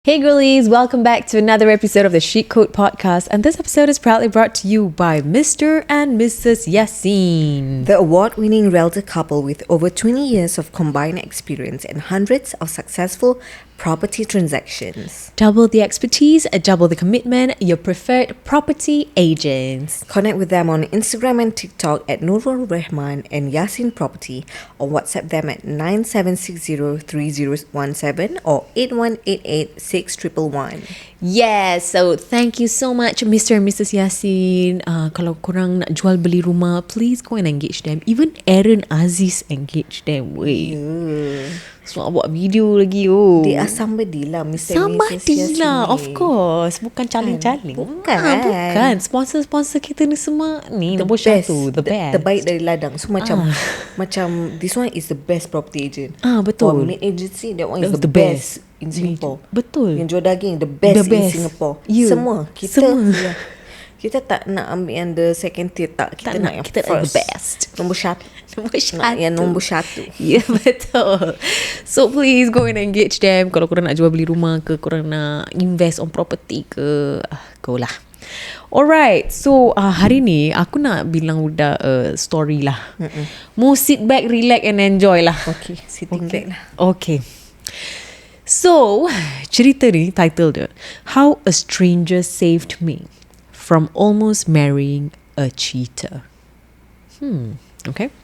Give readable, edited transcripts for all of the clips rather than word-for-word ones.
Hey girlies, welcome back to another episode of the Chic Code podcast, and this episode is proudly brought to you by Mr and Mrs Yaseen, the award-winning realtor couple with over 20 years of combined experience and hundreds of successful property transactions. Double the expertise, double the commitment, your preferred property agents. Connect with them on Instagram and TikTok at Nurul Rahman and Yaseen Property, or WhatsApp them at 97603017 or 81886111. Yes, so thank you so much Mr and Mrs Yaseen. Kalau korang nak jual beli rumah, please go and engage them. Even Aaron Aziz engage them. So nak buat video lagi. They are somebody lah, Mr and Mrs Yaseen. Lah, of course. Bukan caling-caling. Bukan. Sponsor kita ni semua ni the best. best. The best. Terbaik dari ladang. So macam this one is the best property agent. Betul. For maid agency, that one is the best in Singapore. Betul. Yang jual daging, the best in Singapore. Semua. Kita tak nak ambil yang the second tier, kita nak yang kita first. The best. Nombor satu. Nak yang nombor satu. Ya, betul. So please go and engage them. Kalau korang nak jual beli rumah ke, korang nak invest on property ke, go lah. Alright, so hari ni aku nak bilang budak story lah. Mau sit back, relax and enjoy lah. Okay, sitting back lah. Okay. So, cerita ni title dia, How a Stranger Saved Me from Almost Marrying a Cheater. Okay.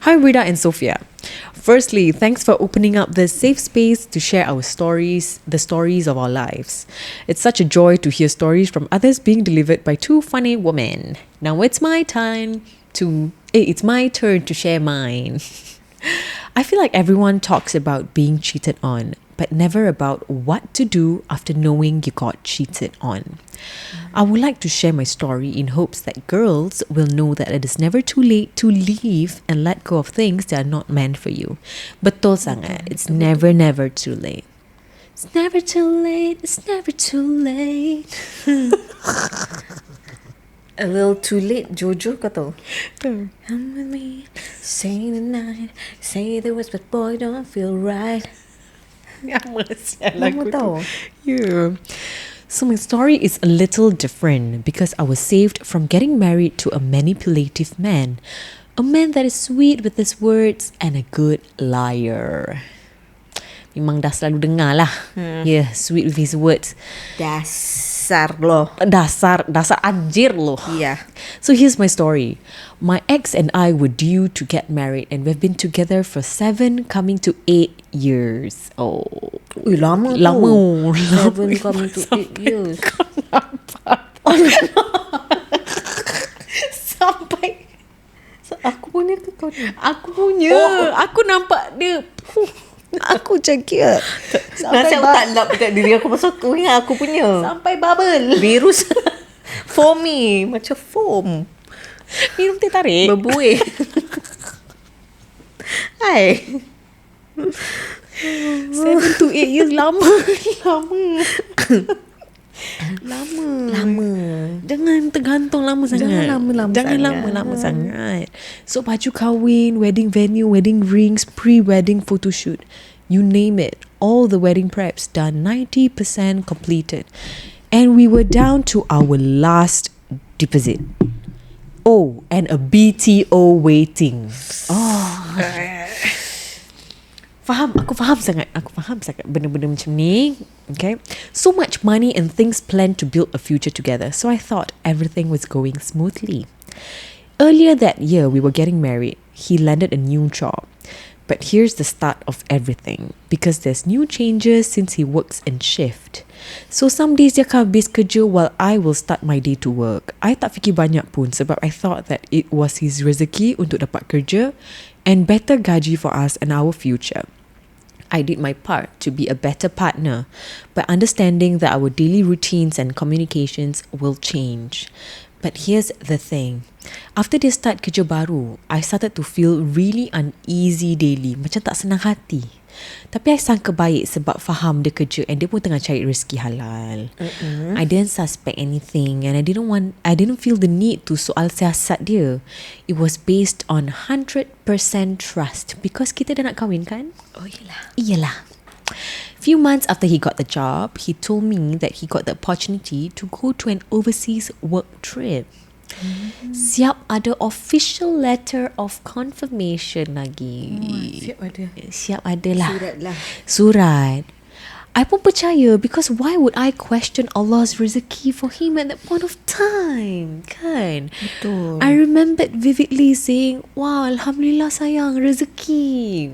Hi Rita and Sophia. Firstly, thanks for opening up this safe space to share our stories, the stories of our lives. It's such a joy to hear stories from others being delivered by two funny women. Now it's my turn to share mine. I feel like everyone talks about being cheated on, but never about what to do after knowing you got cheated on. I would like to share my story in hopes that girls will know that it is never too late to leave and let go of things that are not meant for you. Betul sangat. It's never too late. It's never too late. It's never too late. A little too late, Jojo kau tahu. Come with me, say the night, say the words, but boy don't feel right. Lama tahu. Yeah. So my story is a little different because I was saved from getting married to a manipulative man. A man that is sweet with his words and a good liar. Memang dah selalu dengar lah. Yeah, sweet with his words. Dasar loh. Dasar anjir loh. Yeah. So here's my story. My ex and I were due to get married and we've been together for 7 coming to 8 years. Oh, lama. 7 coming to 8 years. Sampai aku punya ke kau ni? Aku punya. Aku nampak dia. Aku cakap sampai aku tak lap dekat diri aku pasal aku ingat aku punya. Sampai bubble. Virus foamy, macam foam. Minum teh tarik. Berbuih. Hai. 7 to 8 years lama. Jangan tergantung lama sangat. Jangan lama sangat. So baju kahwin, wedding venue, wedding rings, pre-wedding photo shoot, you name it, all the wedding preps done, 90% completed, and we were down to our last deposit. Oh, and a BTO waiting. Aku faham sangat benda-benda macam ni. Okay. So much money and things planned to build a future together. So I thought everything was going smoothly. Earlier that year, we were getting married. He landed a new job. But here's the start of everything. Because there's new changes since he works in shift. So some days dia akan habis kerja while I will start my day to work. I tak fikir banyak pun sebab I thought that it was his rezeki untuk dapat kerja and better gaji for us and our future. I did my part to be a better partner, but understanding that our daily routines and communications will change. But here's the thing. After dia start kerja baru, I started to feel really uneasy daily. Macam tak senang hati. Tapi I sangka baik sebab faham dia kerja and dia pun tengah cari rezeki halal. I didn't suspect anything and I didn't feel the need to soal siasat dia. It was based on 100% trust because kita dah nak kahwin kan? Oh iyalah. Iyalah. few months after he got the job, he told me that he got the opportunity to go to an overseas work trip. Siap ada official letter of confirmation lagi. Siap ada lah. Surat. I pun percaya, because why would I question Allah's rezeki for him at that point of time, kan? Betul. I remembered vividly saying, wow, Alhamdulillah sayang, rezeki.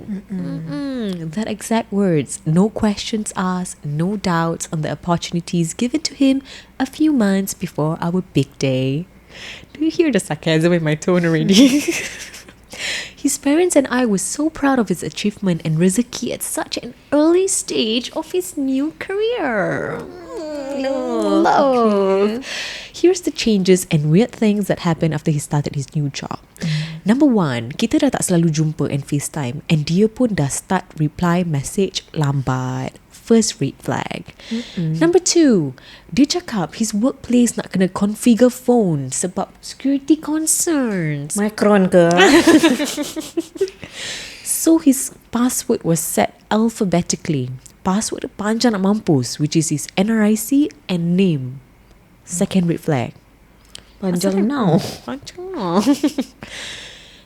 That exact words. No questions asked, no doubts on the opportunities given to him a few months before our big day. Do you hear the sarcasm in my tone already? His parents and I were so proud of his achievement and rezeki at such an early stage of his new career. Love. Here's the changes and weird things that happened after he started his new job. Number one, kita dah tak selalu jumpa and FaceTime, and dia pun dah start reply message lambat. First red flag. Number two, dia cakap his workplace nak kena configure phone sebab security concerns. Micron ke? So his password was set alphabetically. Password panjang nak mampus, which is his NRIC and name. Second red flag. Panjang now. Panjang now.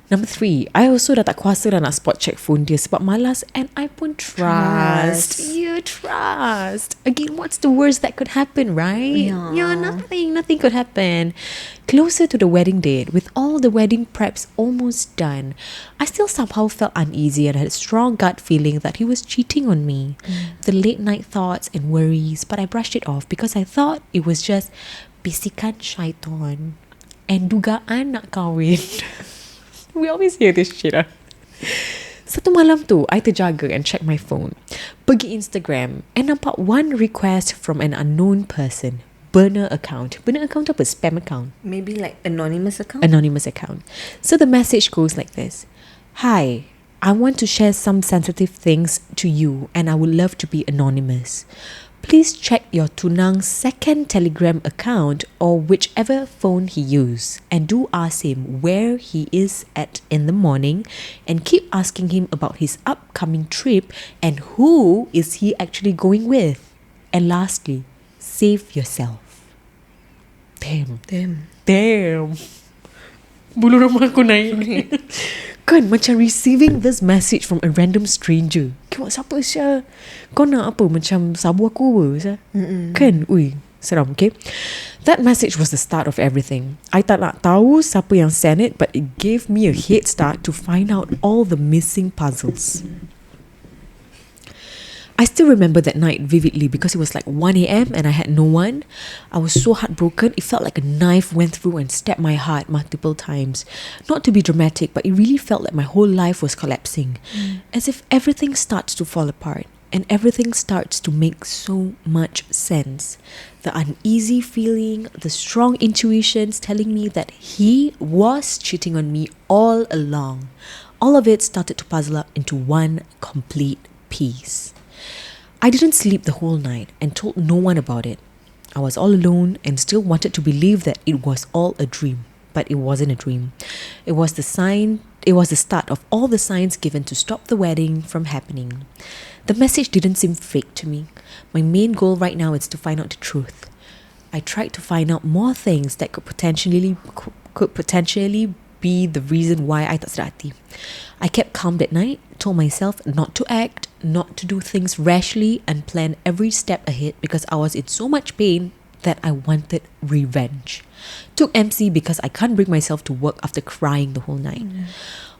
Number three, I also dah tak kuasa dah nak spot check phone dia sebab malas, and I pun trust. Yeah, trust. Again, what's the worst that could happen, right? Yeah, nothing could happen. Closer to the wedding date, with all the wedding preps almost done, I still somehow felt uneasy and had a strong gut feeling that he was cheating on me. The late night thoughts and worries, but I brushed it off because I thought it was just bisikan syaitan and dugaan nak kahwin. We always hear this shit. Satu malam tu, I terjaga and check my phone. Pergi Instagram and nampak one request from an unknown person. Burner account. Burner account apa? Spam account. Maybe like anonymous account? Anonymous account. So the message goes like this. Hi, I want to share some sensitive things to you and I would love to be anonymous. Please check your tunang's second Telegram account or whichever phone he used, and do ask him where he is at in the morning, and keep asking him about his upcoming trip and who is he actually going with. And lastly, save yourself. Damn. Bulu roma aku naik. Kan macam receiving this message from a random stranger. Kau siapa Syah? Kau nak apa? Macam sabu aku apa Syah? Kan? Ui, seram, okay? That message was the start of everything. I tak nak tahu siapa yang sent it, but it gave me a head start to find out all the missing puzzles. I still remember that night vividly because it was like 1 a.m. and I had no one. I was so heartbroken. It felt like a knife went through and stabbed my heart multiple times. Not to be dramatic, but it really felt like my whole life was collapsing. As if everything starts to fall apart and everything starts to make so much sense. The uneasy feeling, the strong intuitions telling me that he was cheating on me all along. All of it started to puzzle up into one complete piece. I didn't sleep the whole night and told no one about it. I was all alone and still wanted to believe that it was all a dream, but it wasn't a dream. It was the start of all the signs given to stop the wedding from happening. The message didn't seem fake to me. My main goal right now is to find out the truth. I tried to find out more things that could potentially be the reason why I tak sedar hati. I kept calm that night, told myself not to act, not to do things rashly, and plan every step ahead because I was in so much pain that I wanted revenge. Took MC because I can't bring myself to work after crying the whole night.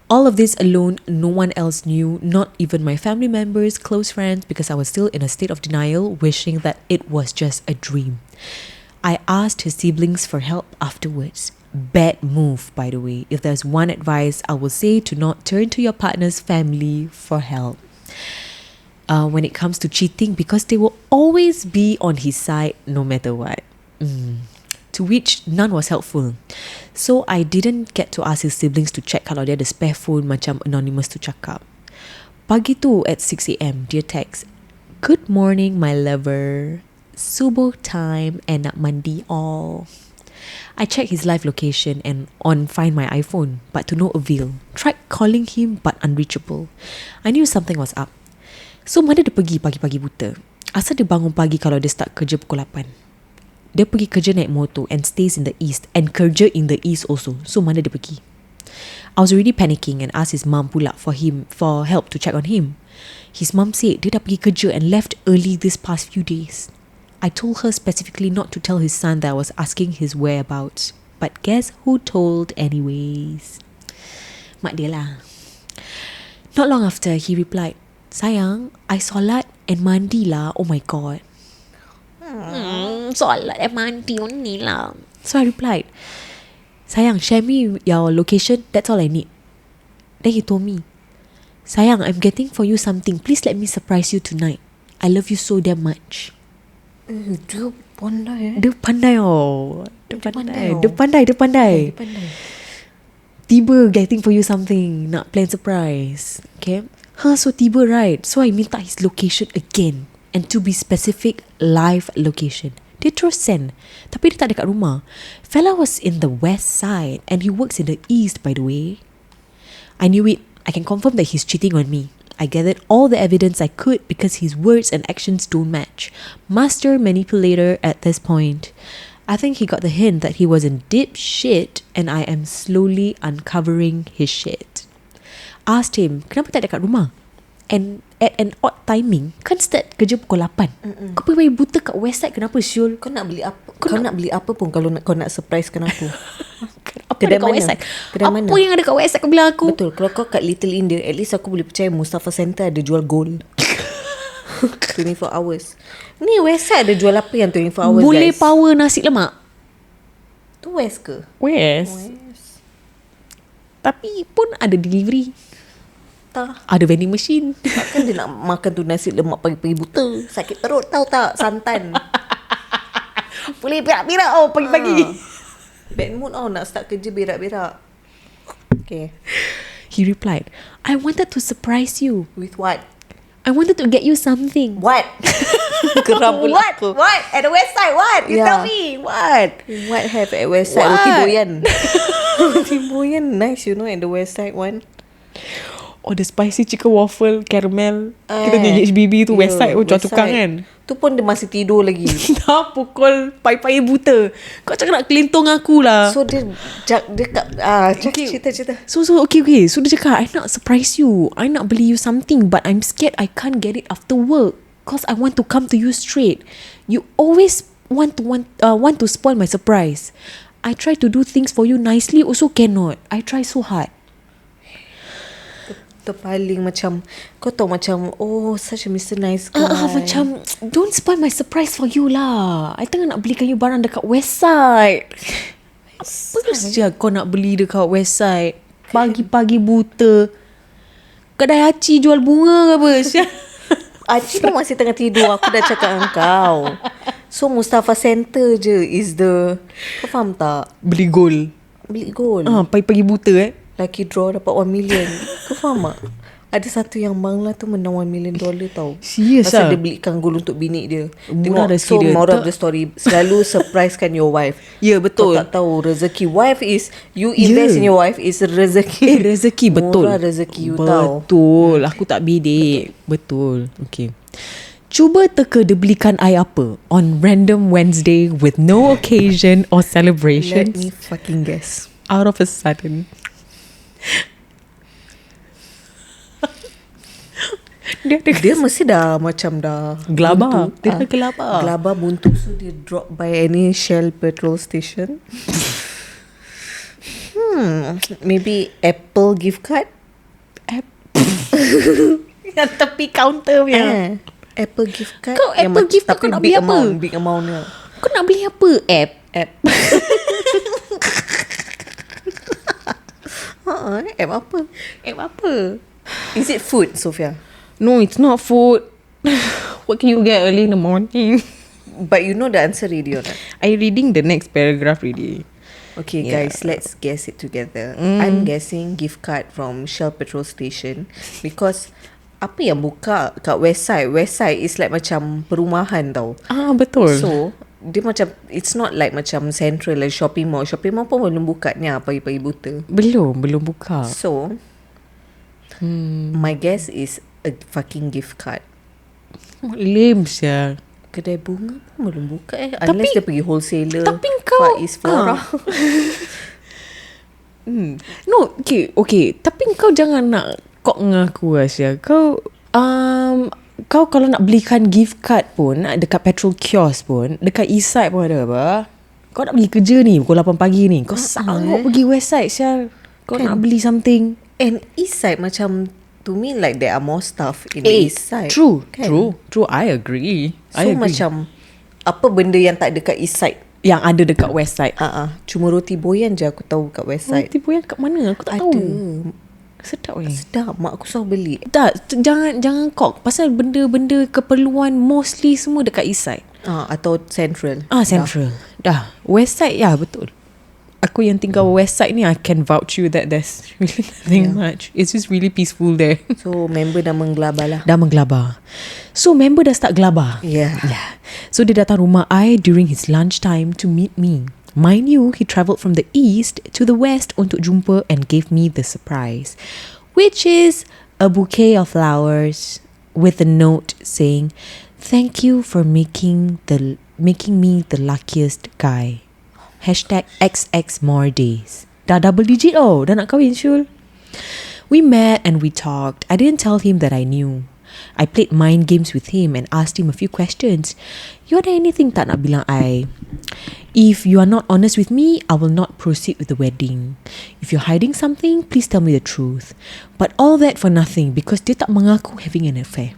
All of this alone, no one else knew, not even my family members, close friends, because I was still in a state of denial, wishing that it was just a dream. I asked his siblings for help afterwards. Bad move, by the way. If there's one advice, I will say to not turn to your partner's family for help when it comes to cheating, because they will always be on his side no matter what. To which none was helpful. So I didn't get to ask his siblings to check kalau dia ada spare phone macam anonymous tu cakap. Pagi tu at 6 a.m, dia text, "Good morning my lover. Subuh time and nak mandi all." I checked his live location and on Find My iPhone, but to no avail. Tried calling him but unreachable. I knew something was up. So mana dia pergi pagi-pagi buta. Asal dia bangun pagi kalau dia start kerja pukul 8. Dia pergi kerja naik motor and stays in the east and kerja in the east also. So mana dia pergi? I was already panicking and asked his mum pula for help to check on him. His mum said dia dah pergi kerja and left early this past few days. I told her specifically not to tell his son that I was asking his whereabouts. But guess who told anyways? Mak dia lah. Not long after, he replied, "Sayang, I solat and mandi lah. Oh my god." Solat and mandi only lah. So I replied, "Sayang, share me your location. That's all I need." Then he told me, "Sayang, I'm getting for you something. Please let me surprise you tonight. I love you so damn much." Dia pandai Dia pandai Dia pandai. Tiba getting for you something. Nak plan surprise. Okay. So tiba right. So I minta his location again. And to be specific, live location. Dia terus send. Tapi dia tak dekat rumah. Fella was in the west side. And he works in the east, by the way. I knew it. I can confirm that he's cheating on me. I gathered all the evidence I could because his words and actions don't match. Master manipulator at this point. I think he got the hint that he was in deep shit and I am slowly uncovering his shit. Asked him, kenapa tak dekat rumah? And at an odd timing, kan start kerja pukul 8. Kau pergi buta kat west side, kenapa Syul? Kau nak beli apa? Kau nak beli apa pun kalau kau nak surprisekan aku. Apa kedai mana? West side? Kedai apa mana? Yang ada kat west side kau bilang aku? Betul. Kalau kau kat Little India, at least aku boleh percaya Mustafa Center ada jual gold. 24 hours. Ni west side ada jual apa yang 24 hours, boleh guys? power nasi lemak. Tu west ke? West. Tapi pun ada delivery. Tak. Ada vending machine. Takkan dia nak makan tu nasi lemak pagi-pagi buta. Sakit perut tahu tak? Santan. Boleh berak-berak pagi-pagi. Bad mood nak start kerja berak-berak. Okay. He replied, I wanted to surprise you. With what? I wanted to get you something. What? Geram pula aku. What? At the west side, what? You tell me. What? What have at west side? What? Roti boyan. Roti boyan nice, you know, at the west side one. Oh, the spicy chicken waffle caramel. Kita di HBB tu west side. Jual tukang kan. Tu pun dia masih tidur lagi. Dah pukul pagi-pagi buta. Kau cakap nak kelentong aku lah. So dia cerita. So okay. So dia cakap, I nak surprise you. I nak beli you something, but I'm scared I can't get it after work. Cause I want to come to you straight. You always want to spoil my surprise. I try to do things for you nicely, also cannot. I try so hard. Terpaling macam, kau tahu macam, oh, such a Mr Nice Guy. Macam, don't spoil my surprise for you lah. I tengah nak belikan you barang dekat west side. Apa saja kau nak beli dekat west side? Pagi-pagi buta. Kedai Haci jual bunga ke apa? Haci pun masih tengah tidur. Aku dah cakap dengan kau. So Mustafa Center je is the, kau faham tak? Beli gold. Pagi-pagi buta Lucky draw dapat 1 million. Kau faham tak? Ada satu yang Bangla tu menang $1 million tau. Serius Pasal dia belikan gold untuk bini dia. Murah Tengok, so dia. moral of the story, selalu surprisekan your wife. Ya, betul. Kau tak tahu rezeki wife is, you invest in your wife is rezeki. Rezeki, betul. Murah rezeki you tahu. Betul. Aku tak bedek. Betul. Okay. Cuba teka dia belikan I apa on random Wednesday with no occasion or celebrations. Let me fucking guess. Out of a sudden. Dia mesti dah macam dah gelabah. buntu. Dia dah gelabah. Gelabah buntu. So dia drop by any Shell petrol station. Maybe Apple gift card. Yang tepi counter punya. Apple gift card. Kau Apple gift card kau nak beli apa? Big amountnya. Kau nak beli apa? App. App apa? App apa? Is it food, Sophia? No, it's not food. What can you get early in the morning? But you know the answer already or not? I reading the next paragraph already. Okay, guys, let's guess it together. I'm guessing gift card from Shell petrol station because apa yang buka kat west side? West side is like macam perumahan tau. Betul. So dia macam, it's not like macam central like shopping mall. Shopping mall pun belum buka ni pagi-pagi buta. Belum buka. So my guess is a fucking gift card. Lame sia. Kedai bunga pun belum buka Unless dia pergi wholesaler. Tapi kau Faiz Flora. No, okay. Tapi kau jangan nak kok ngaku Asia. Kau kalau nak belikan gift card pun dekat petrol kiosk pun, dekat east side pun ada apa. Kau nak pergi kerja ni pukul 8 pagi ni, kau sanggup pergi west side Syal. Kau nak beli something. And east side macam, to me like there are more stuff in the east side. True. I agree. So macam apa benda yang tak dekat east side yang ada dekat west side. Cuma roti boyan je aku tahu kat west side. Roti boyan kat mana? Aku tak tahu. Sedap Sedap. Mak aku selalu beli. Jangan kok. Pasal benda-benda keperluan mostly semua dekat east side. Atau central. Central. Dah. West side, ya betul. Aku yang tinggal west side ni, I can vouch you that there's really nothing much. It's just really peaceful there. So member dah menggelabah lah. Dah menggelabah. So member dah start gelabah. Yeah. So dia datang rumah I during his lunchtime to meet me. Mind you, he travelled from the east to the west untuk jumpa and gave me the surprise, which is a bouquet of flowers with a note saying, "Thank you for making me the luckiest guy. #XX more days." Dah double digit dah nak kahwin Syul. We met and we talked. I didn't tell him that I knew. I played mind games with him and asked him a few questions. You ada anything tak nak bilang I? If you are not honest with me, I will not proceed with the wedding. If you're hiding something, please tell me the truth. But all that for nothing because dia tak mengaku having an affair.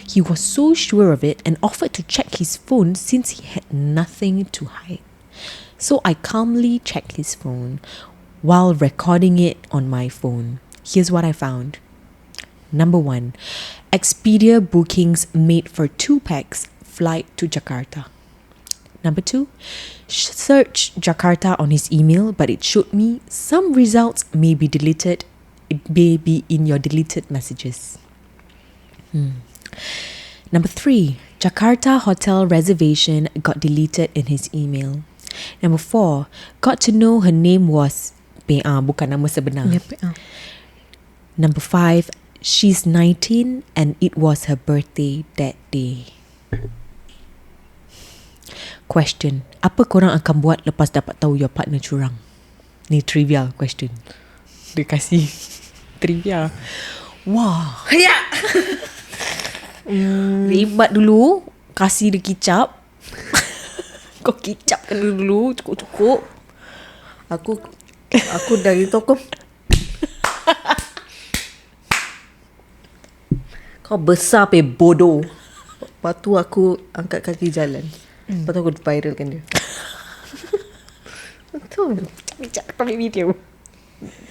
He was so sure of it and offered to check his phone since he had nothing to hide. So I calmly checked his phone while recording it on my phone. Here's what I found. Number 1, Expedia bookings made for 2 packs flight to Jakarta. Number 2, search Jakarta on his email, but it showed me some results may be deleted. It may be in your deleted messages. Number 3, Jakarta hotel reservation got deleted in his email. Number 4, got to know her name was PA, bukan nama sebenar. Number 5, she's 19 and it was her birthday that day. Question, apa korang akan buat lepas dapat tahu your partner curang? Ni trivia question. Dia kasih trivia. Wah. Ribat dulu, kasih dia kicap. Kau kicapkan dulu, cukup-cukup. Aku dari toko. Kau besar bodoh. Lepas tu aku angkat kaki jalan. Lepas tu aku viralkan dia. Betul. Kicap kau ambil video.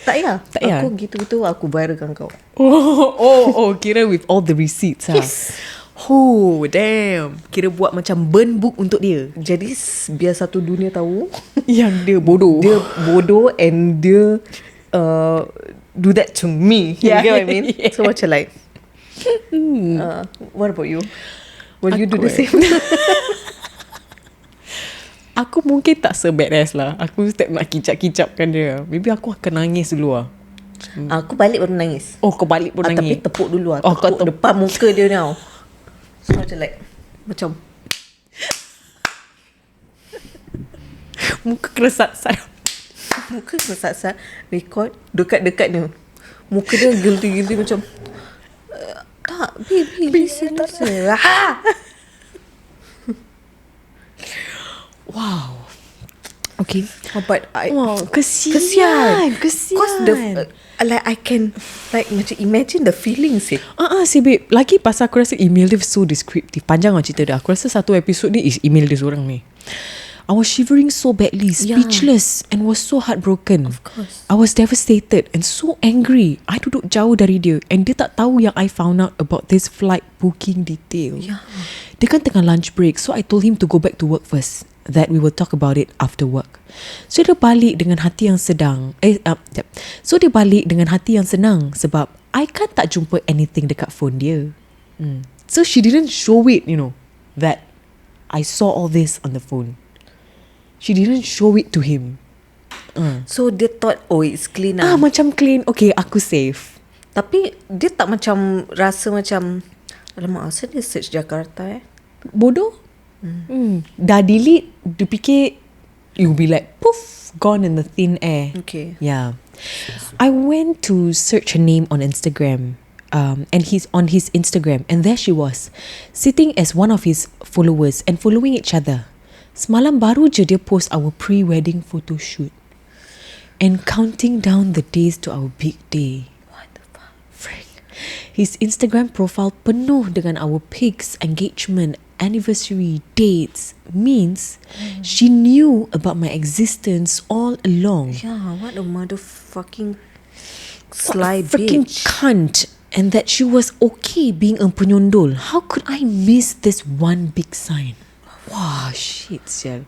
Tak payah. Tak payah. Aku gitu-gitu aku viralkan kau. Kira with all the receipts. Yes. Oh, damn. Kira buat macam burn book untuk dia. Jadi biar satu dunia tahu yang dia bodoh. Dia bodoh and dia do that to me. You get what I mean? Yeah. So macam like what about you? Will you do the same? Aku mungkin tak se-badass lah. Aku step nak kicap-kicapkan dia. Maybe aku akan nangis dulu lah. Aku balik baru nangis. Oh, kau balik pun nangis. Tapi tepuk dulu lah. Oh, tepuk depan muka dia tau. So macam like muka kena sat-sat. Muka kena sat-sat. Record dekat-dekat dia. Muka dia gilty-gilty macam tak, baby listen. Wow. Okay. But kesian. Cause like I can like macam imagine the feelings si babe. Lagi pasal aku rasa email dia so descriptive. Panjang lah cerita dia. Aku rasa satu episod ni is email dia seorang ni. I was shivering so badly, speechless, and was so heartbroken. Of course. I was devastated and so angry. I duduk jauh dari dia and dia tak tahu yang I found out about this flight booking detail. Dia kan tengah lunch break, so I told him to go back to work first. That we will talk about it after work. So dia balik dengan hati yang sedang. So dia balik dengan hati yang senang sebab I kan tak jumpa anything dekat phone dia. So she didn't show it, that I saw all this on the phone. She didn't show it to him. So dia thought it's clean macam clean. Okay, aku safe. Tapi dia tak macam rasa macam Alamak, asal dia search Jakarta Bodoh. Dah delete, dia fikir you'll be like poof, gone in the thin air. Okay. Yeah. I went to search her name on Instagram. And he's on his Instagram, and there she was, sitting as one of his followers and following each other. Semalam baru je dia post our pre-wedding photo shoot and counting down the days to our big day. What the fuck? Frick. His Instagram profile penuh dengan our pics, engagement, anniversary, dates. Means she knew about my existence all along. Yeah, what a motherfucking sly Freaking bitch. cunt. And that she was okay being a penyondol. How could I miss this one big sign? Wah, shit, sial.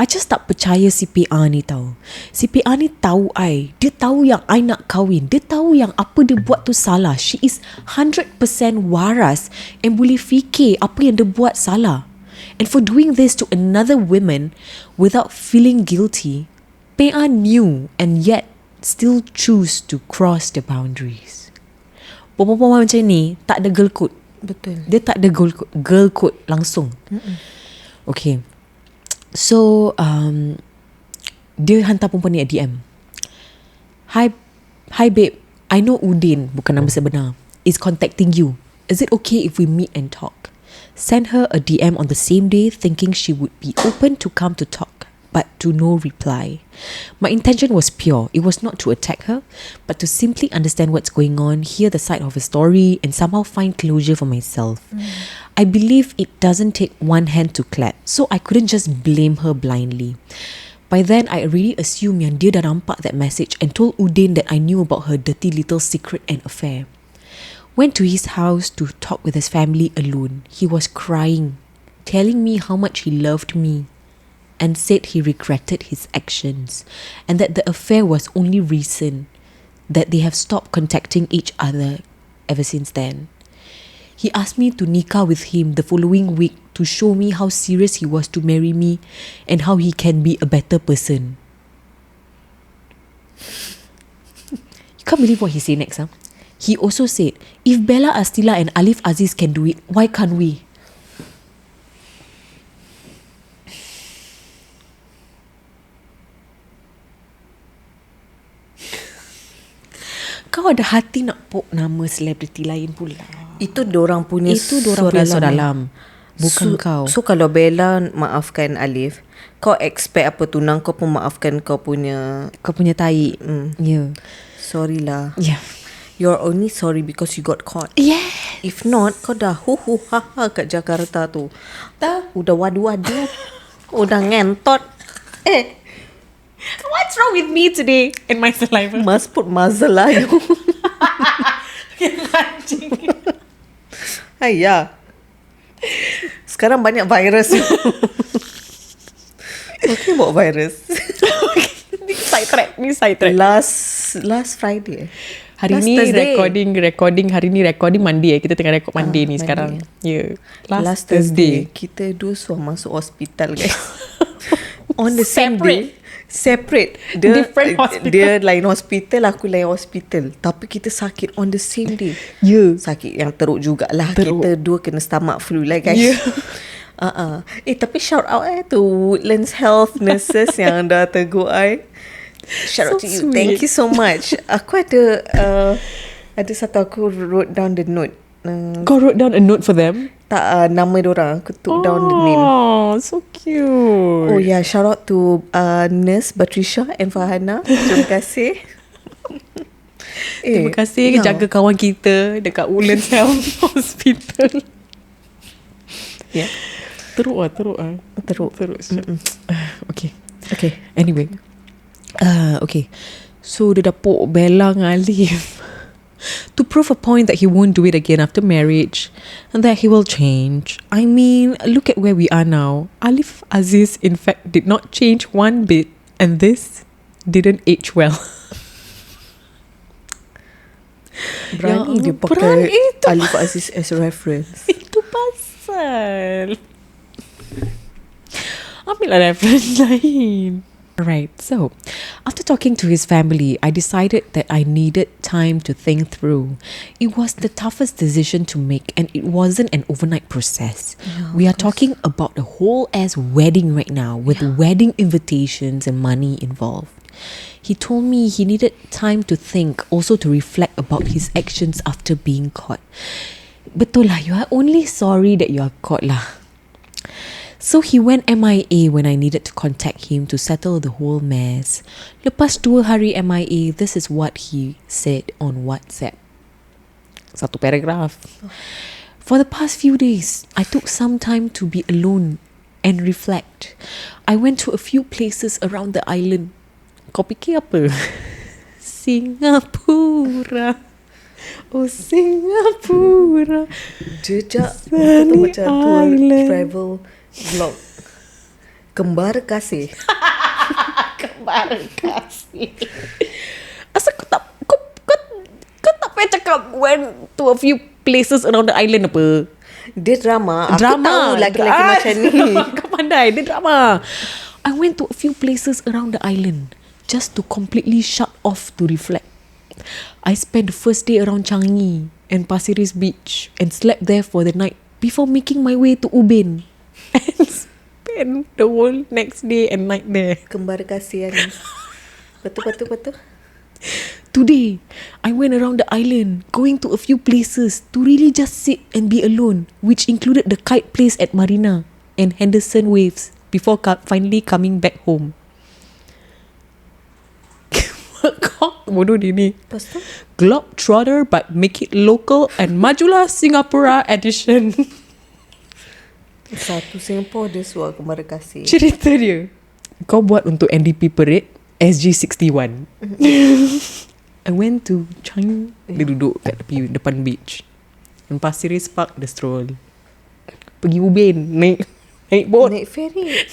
I just tak percaya si PA ni tau. Si PA ni tahu I. Dia tahu yang I nak kahwin. Dia tahu yang apa dia buat tu salah. She is 100% waras and boleh fikir apa yang dia buat salah. And for doing this to another woman without feeling guilty, PA knew and yet still choose to cross the boundaries. Perempuan macam ni tak ada girl code. Betul. Dia tak ada girl code langsung. Okay. So dia hantar perempuan ni a DM. Hi babe, I know Udin, bukan nama sebenar, is contacting you. Is it okay if we meet and talk? Send her a DM on the same day, thinking she would be open to come to talk, but to no reply. My intention was pure. It was not to attack her, but to simply understand what's going on, hear the side of her story, and somehow find closure for myself. I believe it doesn't take one hand to clap, so I couldn't just blame her blindly. By then, I already assumed yang dia dah nampak that message and told Udin that I knew about her dirty little secret and affair. Went to his house to talk with his family alone. He was crying, telling me how much he loved me, and said he regretted his actions and that the affair was only recent, that they have stopped contacting each other ever since then. He asked me to nikah with him the following week to show me how serious he was to marry me and how he can be a better person. You can't believe what he said next, huh? He also said, if Bella Astila and Alif Aziz can do it, why can't we? Kau ada hati nak pok nama selebriti lain pula. Itu dorang punya Itu dorang punya suara dalam. Bukan kau. So kalau Bella maafkan Alif, kau expect apa tunang kau pun maafkan kau punya tai. Yeah. Sorry lah. Yeah. You're only sorry because you got caught. Yeah. If not, kau dah ha kat Jakarta tu. Udah wadu-wadu. Udah ngentot. What's wrong with me today and my saliva? Must put muzzle lah you. Ayah. Sekarang banyak virus. Okay, buat virus. Ni side track. Last Friday. Hari Last ni Thursday. recording Monday. Kita tengah record Monday ni Monday. sekarang. Yeah. Last Thursday. Kita dua semua masuk hospital, guys. On the same day. Separate. Different hospital. Dia lain hospital, aku lain hospital. Tapi kita sakit on the same day. Yeah. Sakit yang teruk jugalah. Teruk. Kita dua kena stomach flu lah, guys. Yeah. Tapi shout out to Woodlands Health nurses yang dah tegur I. Shout out to you. sweet. Thank you so much. Aku ada satu, aku wrote down the note. Kau wrote down a note for them? Tak, nama diorang. Aku took down the name. Oh, so cute. Oh yeah, shout out to nurse Patricia and Farhana. Terima kasih. Terima kasih jaga kawan kita dekat Woodlands Health Hospital. Yeah. Teruk. Teruk. Okay. Anyway. Okay. So dia dah pok Bella dengan Alif to prove a point that he won't do it again after marriage and that he will change. I mean, look at where we are now. Alif Aziz in fact did not change one bit, and this didn't age well. Berani dia pakai Alif Aziz as a reference. Itu pasal ambil lah reference lain. Right, so After talking to his family, I decided that I needed time to think through. It was the toughest decision to make, and it wasn't an overnight process. We are talking about a whole ass wedding right now, with wedding invitations and money involved. He told me he needed time to think, also to reflect about his actions after being caught. Betul lah, you are only sorry that you are caught lah. So he went MIA when I needed to contact him to settle the whole mess. Lepas 2 hari MIA, this is what he said on WhatsApp. Satu paragraph. For the past few days, I took some time to be alone and reflect. I went to a few places around the island. Kau fikir apa? Singapura. Oh Singapura. Jejak atau macam tour travel vlog. Kembar kasih. Kembar kasih. Asal kau tak payah cakap went to a few places around the island apa? Dia drama. Aku tahu laki-laki macam ni. Kau pandai. Dia drama. I went to a few places around the island just to completely shut off to reflect. I spent the first day around Changi and Pasir Ris Beach and slept there for the night before making my way to Ubin and spend the whole next day and night there. Kembar kasihan. Betul. Today, I went around the island, going to a few places to really just sit and be alone, which included the kite place at Marina and Henderson Waves before finally coming back home. Kau bodoh dia ni. Pastu? Globetrotter but make it local and majulah Singapura edition. Satu Singapore dia suar kembar kasih. Cerita dia, kau buat untuk NDP Parade SG61. I went to Changi. Dia duduk kat tepi depan beach. And Pasir Ris Park, the stroll. Pergi Ubin, naik boat. Naik ferry.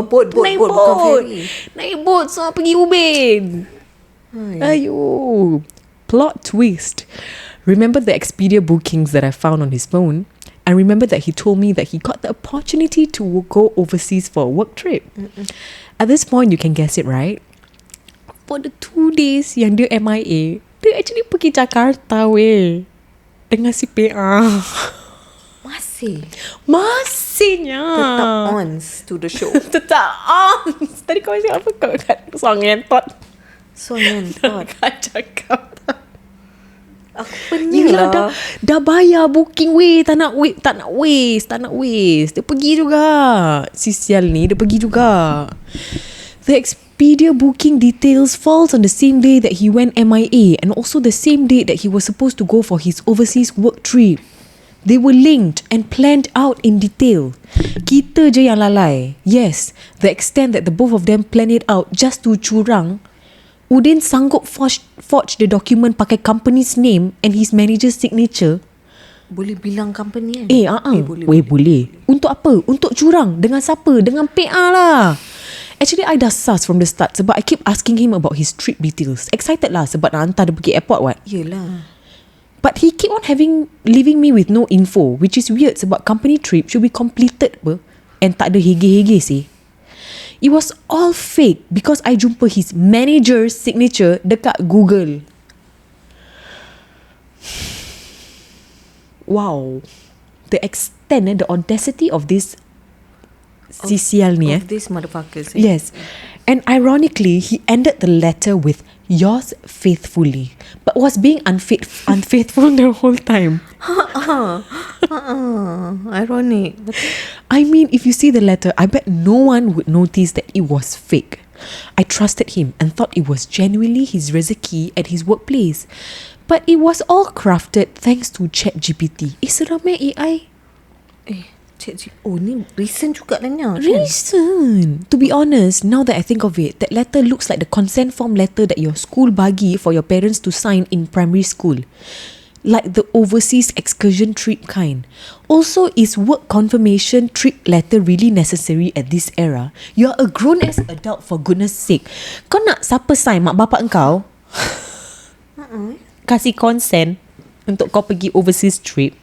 Boat bukan ferry. Naik boat semua pergi Ubin. Ayo. Plot twist. Remember the Expedia bookings that I found on his phone? And remember that he told me that he got the opportunity to go overseas for a work trip. At this point, you can guess it, right? For the 2 days yang dia MIA, dia actually pergi Jakarta weh. Dengan si PA. Masihnya. Tetap ons to the show. Tetap ons. Tadi kau cakap apa? Kau kat song ngentot. Kau cakap. Aku pening lah. Dah bayar booking weh. Tak nak waste. Dia pergi juga. Si sial ni, dia pergi juga. The Expedia booking details falls on the same day that he went MIA and also the same day that he was supposed to go for his overseas work trip. They were linked and planned out in detail. Kita je yang lalai. Yes, the extent that the both of them planned it out just to curang. Udin sanggup forge the document pakai company's name and his manager's signature. Boleh bilang company kan? Boleh. Untuk apa? Untuk curang. Dengan siapa? Dengan PA lah. Actually, I dah sus from the start sebab I keep asking him about his trip details. Excited lah sebab nak hantar dia pergi airport what? Yelah. But he keep on leaving me with no info, which is weird sebab company trip should be completed apa. And tak ada hege-hege sih. It was all fake because I jumpa his manager's signature dekat Google. Wow. The extent, the audacity of this CCL ni. Of these motherfuckers. Yes. And ironically, he ended the letter with yours faithfully, but was being unfaithful the whole time. Ironic. I mean, if you see the letter, I bet no one would notice that it was fake. I trusted him and thought it was genuinely his rezeki at his workplace. But it was all crafted thanks to ChatGPT. Seram AI. Ni recent juga lah. Recent. To be honest, now that I think of it, that letter looks like the consent form letter that your school bagi for your parents to sign in primary school. Like the overseas excursion trip kind. Also, is work confirmation trip letter really necessary at this era? You're a grown-ass adult for goodness sake. Kau nak siapa sign? Mak bapak engkau? Kasih consent untuk kau pergi overseas trip?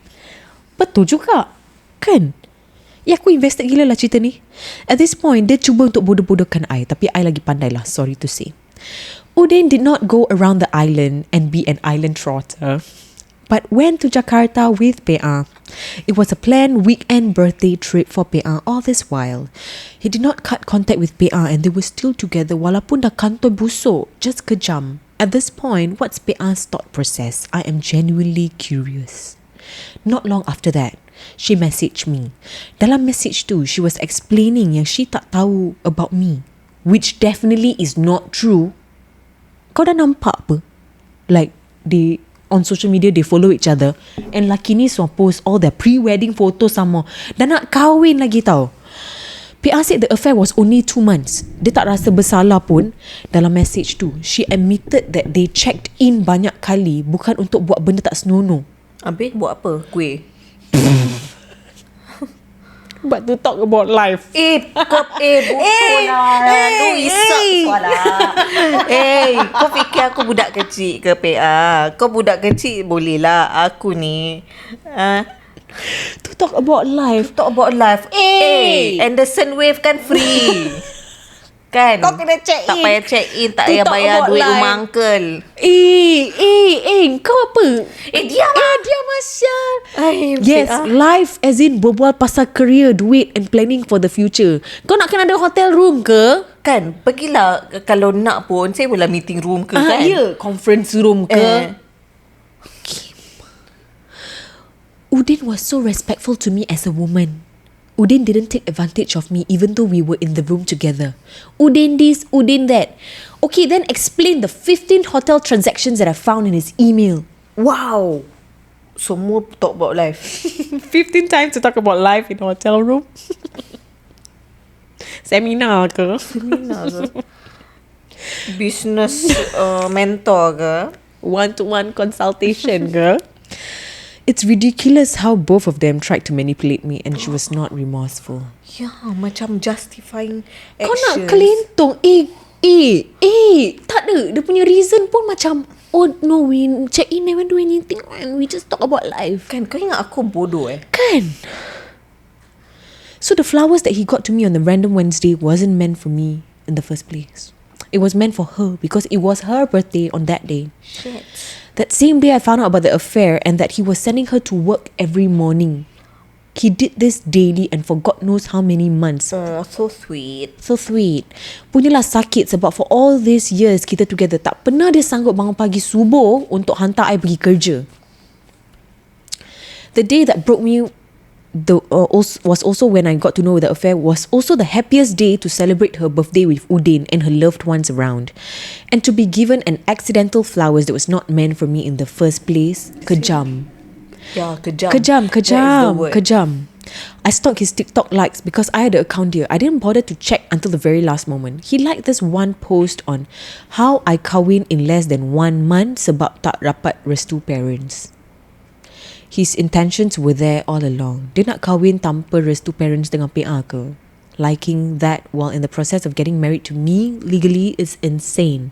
Betul juga. Kan? Ya, aku invested gila lah cerita ni. At this point, dia cuba untuk bodoh-bodohkan I. Tapi I lagi pandai lah, sorry to say. Udin did not go around the island and be an island trotter, but went to Jakarta with PA. It was a planned weekend birthday trip for PA all this while. He did not cut contact with PA and they were still together walaupun dah kantor busuk, just kejam. At this point, what's PA's thought process? I am genuinely curious. Not long after that, she messaged me. Dalam message tu, she was explaining yang she tak tahu about me, which definitely is not true. Kau dah nampak apa? Like, on social media, they follow each other. And laki ni semua post all their pre-wedding photos sama. Dan nak kahwin lagi tau. PA said the affair was only 2 months. Dia tak rasa bersalah pun. Dalam message tu, she admitted that they checked in banyak kali bukan untuk buat benda tak senonoh. Habis buat apa? Kuih? But to talk about life. Buku lah. Lu isap suara. Kau fikir aku budak kecil ke PA? Kau budak kecil boleh lah. Aku ni. To talk about life. Anderson Wave kan free. Kan? Kau kena check in. Tak payah check in. Tak payah bayar duit life. Rumah uncle. Kau apa? Diam lah. Diam Asyal. Yes, life as in berbual pasal career, duit and planning for the future. Kau nak kena ada hotel room ke? Kan, pergilah. Kalau nak pun, saya boleh meeting room ke kan? Ya, conference room ke? Udin was so respectful to me as a woman. Udin didn't take advantage of me even though we were in the room together. Udin this, Udin that. Okay, then explain the 15 hotel transactions that I found in his email. Wow. Semua talk about life. 15 times to talk about life in a hotel room. Seminar ke? Business mentor ke? One-to-one consultation ke? It's ridiculous how both of them tried to manipulate me and she was not remorseful. Ya, macam justifying actions. Kau nak kelentong. Tak ada. Dia punya reason pun macam, oh no, we check in, never do anything and we just talk about life. Kan, kau ingat aku bodoh Kan. So the flowers that he got to me on the random Wednesday wasn't meant for me in the first place. It was meant for her because it was her birthday on that day. Shit. That same day I found out about the affair and that he was sending her to work every morning. He did this daily and for God knows how many months. Oh, so sweet. So sweet. Punyalah sakit sebab for all these years kita together, tak pernah dia sanggup bangun pagi subuh untuk hantar I pergi kerja. The day that broke me was also when I got to know the affair was also the happiest day to celebrate her birthday with Udin and her loved ones around. And to be given an accidental flowers that was not meant for me in the first place. Kejam. Yeah, kejam. Kejam. I stalked his TikTok likes because I had the account here. I didn't bother to check until the very last moment. He liked this one post on how I kahwin in less than 1 month sebab tak rapat restu parents. His intentions were there all along. Dia nak kahwin tanpa restu parents dengan PA ke? Liking that while in the process of getting married to me legally is insane.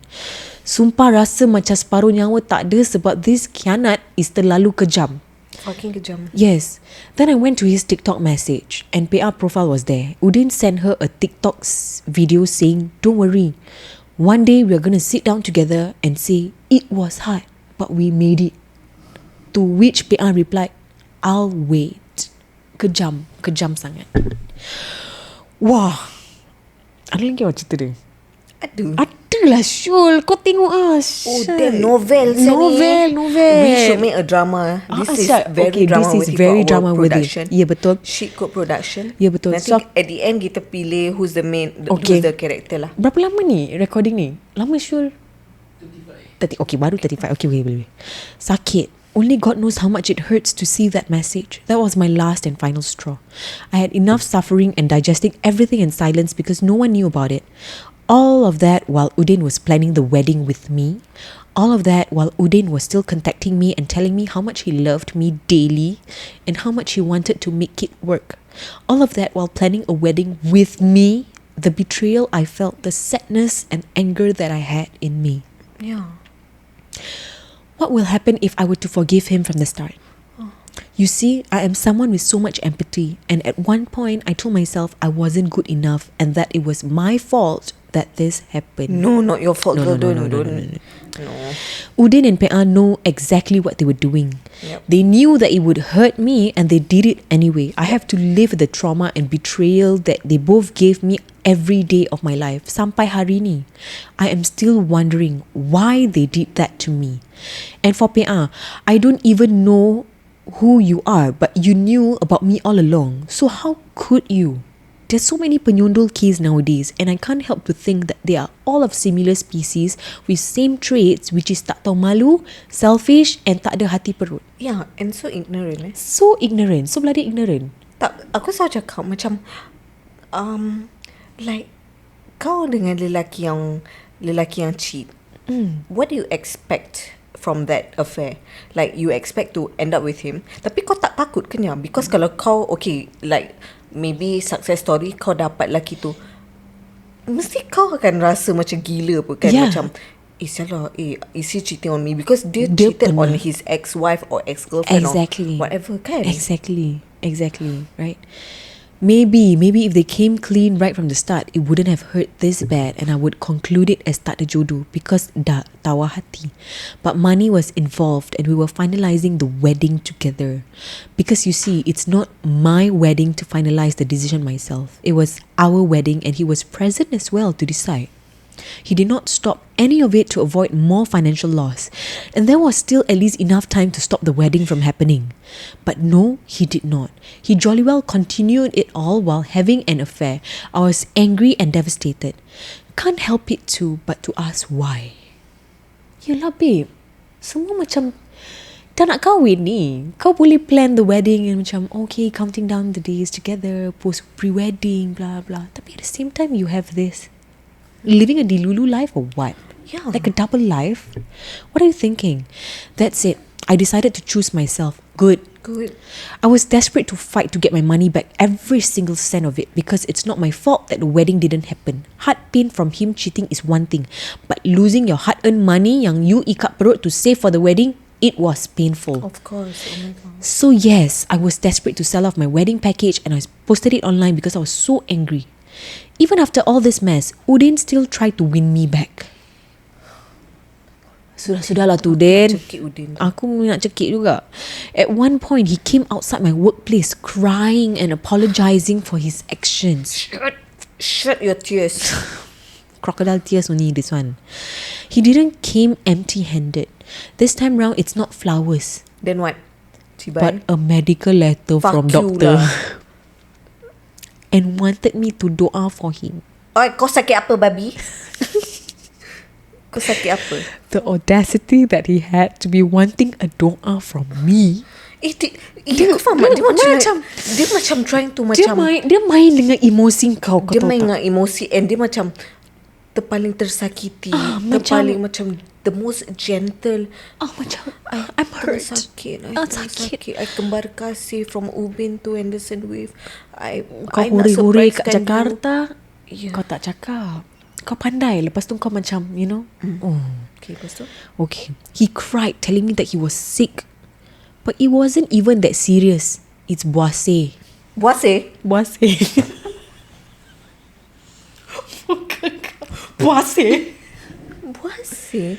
Sumpah rasa macam separuh nyawa tak ada sebab this khianat is terlalu kejam. Fucking kejam. Yes. Then I went to his TikTok message and PA profile was there. Udin sent her a TikTok video saying, don't worry. One day we're going to sit down together and say, it was hard, but we made it. To which PA replied, I'll wait. Kejam sangat. Wah. Ada lagi apa cerita dia? Adalah Syul. Kau tengok Oh, damn, novel. We should make a drama. This is very drama production. Ya, betul. Shit code production. Ya, betul. Nanti at the end kita pilih who's the main, who's the character lah. Berapa lama ni recording ni? Lama Syul? 35. Okay, baru 35. Okay, boleh. Sakit. Only God knows how much it hurts to see that message. That was my last and final straw. I had enough suffering and digesting everything in silence because no one knew about it. All of that while Udin was planning the wedding with me. All of that while Udin was still contacting me and telling me how much he loved me daily and how much he wanted to make it work. All of that while planning a wedding with me. The betrayal I felt, the sadness and anger that I had in me. Yeah. What will happen if I were to forgive him from the start? You see, I am someone with so much empathy, and at one point I told myself I wasn't good enough and that it was my fault that this happened. No, not your fault, girl. Don't. No. Udin and PA know exactly what they were doing. Yep. They knew that it would hurt me and they did it anyway. I have to live with the trauma and betrayal that they both gave me every day of my life. Sampai hari ni, I am still wondering why they did that to me. And for PA, I don't even know who you are, but you knew about me all along. So how could you? There's so many penyondol case nowadays, and I can't help to think that they are all of similar species with same traits, which is tak tahu malu, selfish and tak ada hati perut. Yeah, and so ignorant. So ignorant, so bloody ignorant. Tak, aku selalu cakap macam like kau dengan lelaki yang cheat. What do you expect from that affair? Like you expect to end up with him, tapi kau tak takut kenya? Because kalau kau okay, like maybe success story kau dapat lelaki tu, mesti kau akan rasa macam gila pun kan. Yeah. Macam salah, is he cheating on me? Because dia cheated on his ex-wife or ex-girlfriend Exactly. or whatever kan. Exactly, right? Maybe if they came clean right from the start, it wouldn't have hurt this bad and I would conclude it as tak ada jodoh because dah tawa hati. But money was involved and we were finalizing the wedding together. Because you see, it's not my wedding to finalize the decision myself. It was our wedding and he was present as well to decide. He did not stop any of it to avoid more financial loss. And there was still at least enough time to stop the wedding from happening. But no, he did not. He jolly well continued it all while having an affair. I was angry and devastated. Can't help it too, but to ask why. Yelah babe, semua macam dah nak kahwin ni. Kau boleh plan the wedding and macam okay, counting down the days together, post pre-wedding, blah blah. Tapi at the same time you have this living a dilulu life or what? Yeah. Like a double life? What are you thinking? That's it. I decided to choose myself. Good. I was desperate to fight to get my money back, every single cent of it, because it's not my fault that the wedding didn't happen. Heart pain from him cheating is one thing, but losing your hard-earned money yang you ikat perut to save for the wedding, it was painful. Of course. Oh my god. So yes, I was desperate to sell off my wedding package and I posted it online because I was so angry. Even after all this mess, Udin still tried to win me back. Sudahlah tu Udin. Cekik Udin. Aku nak cekik juga. At one point, he came outside my workplace crying and apologizing for his actions. Shut your tears. Crocodile tears only, this one. He didn't came empty-handed. This time round, it's not flowers. Then what? Cibai? But a medical letter Fuck from you doctor. lah. And wanted me to doa for him. Oi, kau sakit apa babi? Kau sakit apa? The audacity that he had to be wanting a doa from me. Kau faham tak? Dia macam trying to macam Dia main dengan emosi kau. dia main dengan emosi and dia macam terpaling tersakiti, terpaling macam the most gentle. Macam I'm hurt. Sakit. Sakit. I kembar kasih from Ubin to Henderson Wave. Kau I nak huri-huri kat surprisekan Jakarta. you. Kau tak cakap. Kau pandai. Lepas tu kau macam, you know. Okay, lepas tu? Okay. He cried telling me that he was sick. But it wasn't even that serious. It's buasir. Buasir? Buasir. Buasir. Buasir?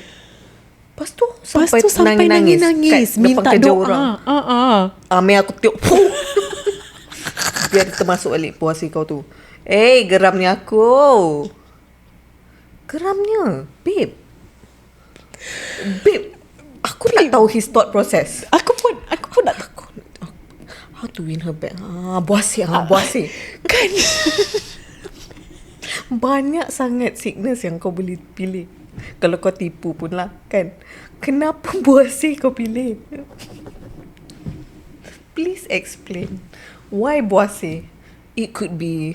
Lepas tu Sampai nangis minta kerja doa. orang. Amir aku tiup. Biar dia termasuk balik puasa kau tu. Geramnya aku. Geramnya. Babe, aku nak tahu his thought process. Aku pun nak takut. How to win her back? Buasir. Buasir. Kan? Banyak sangat sickness yang kau boleh pilih. Kalau kau tipu pun lah kan. Kenapa buasir kau pilih? Please explain. Why buasir? It could be,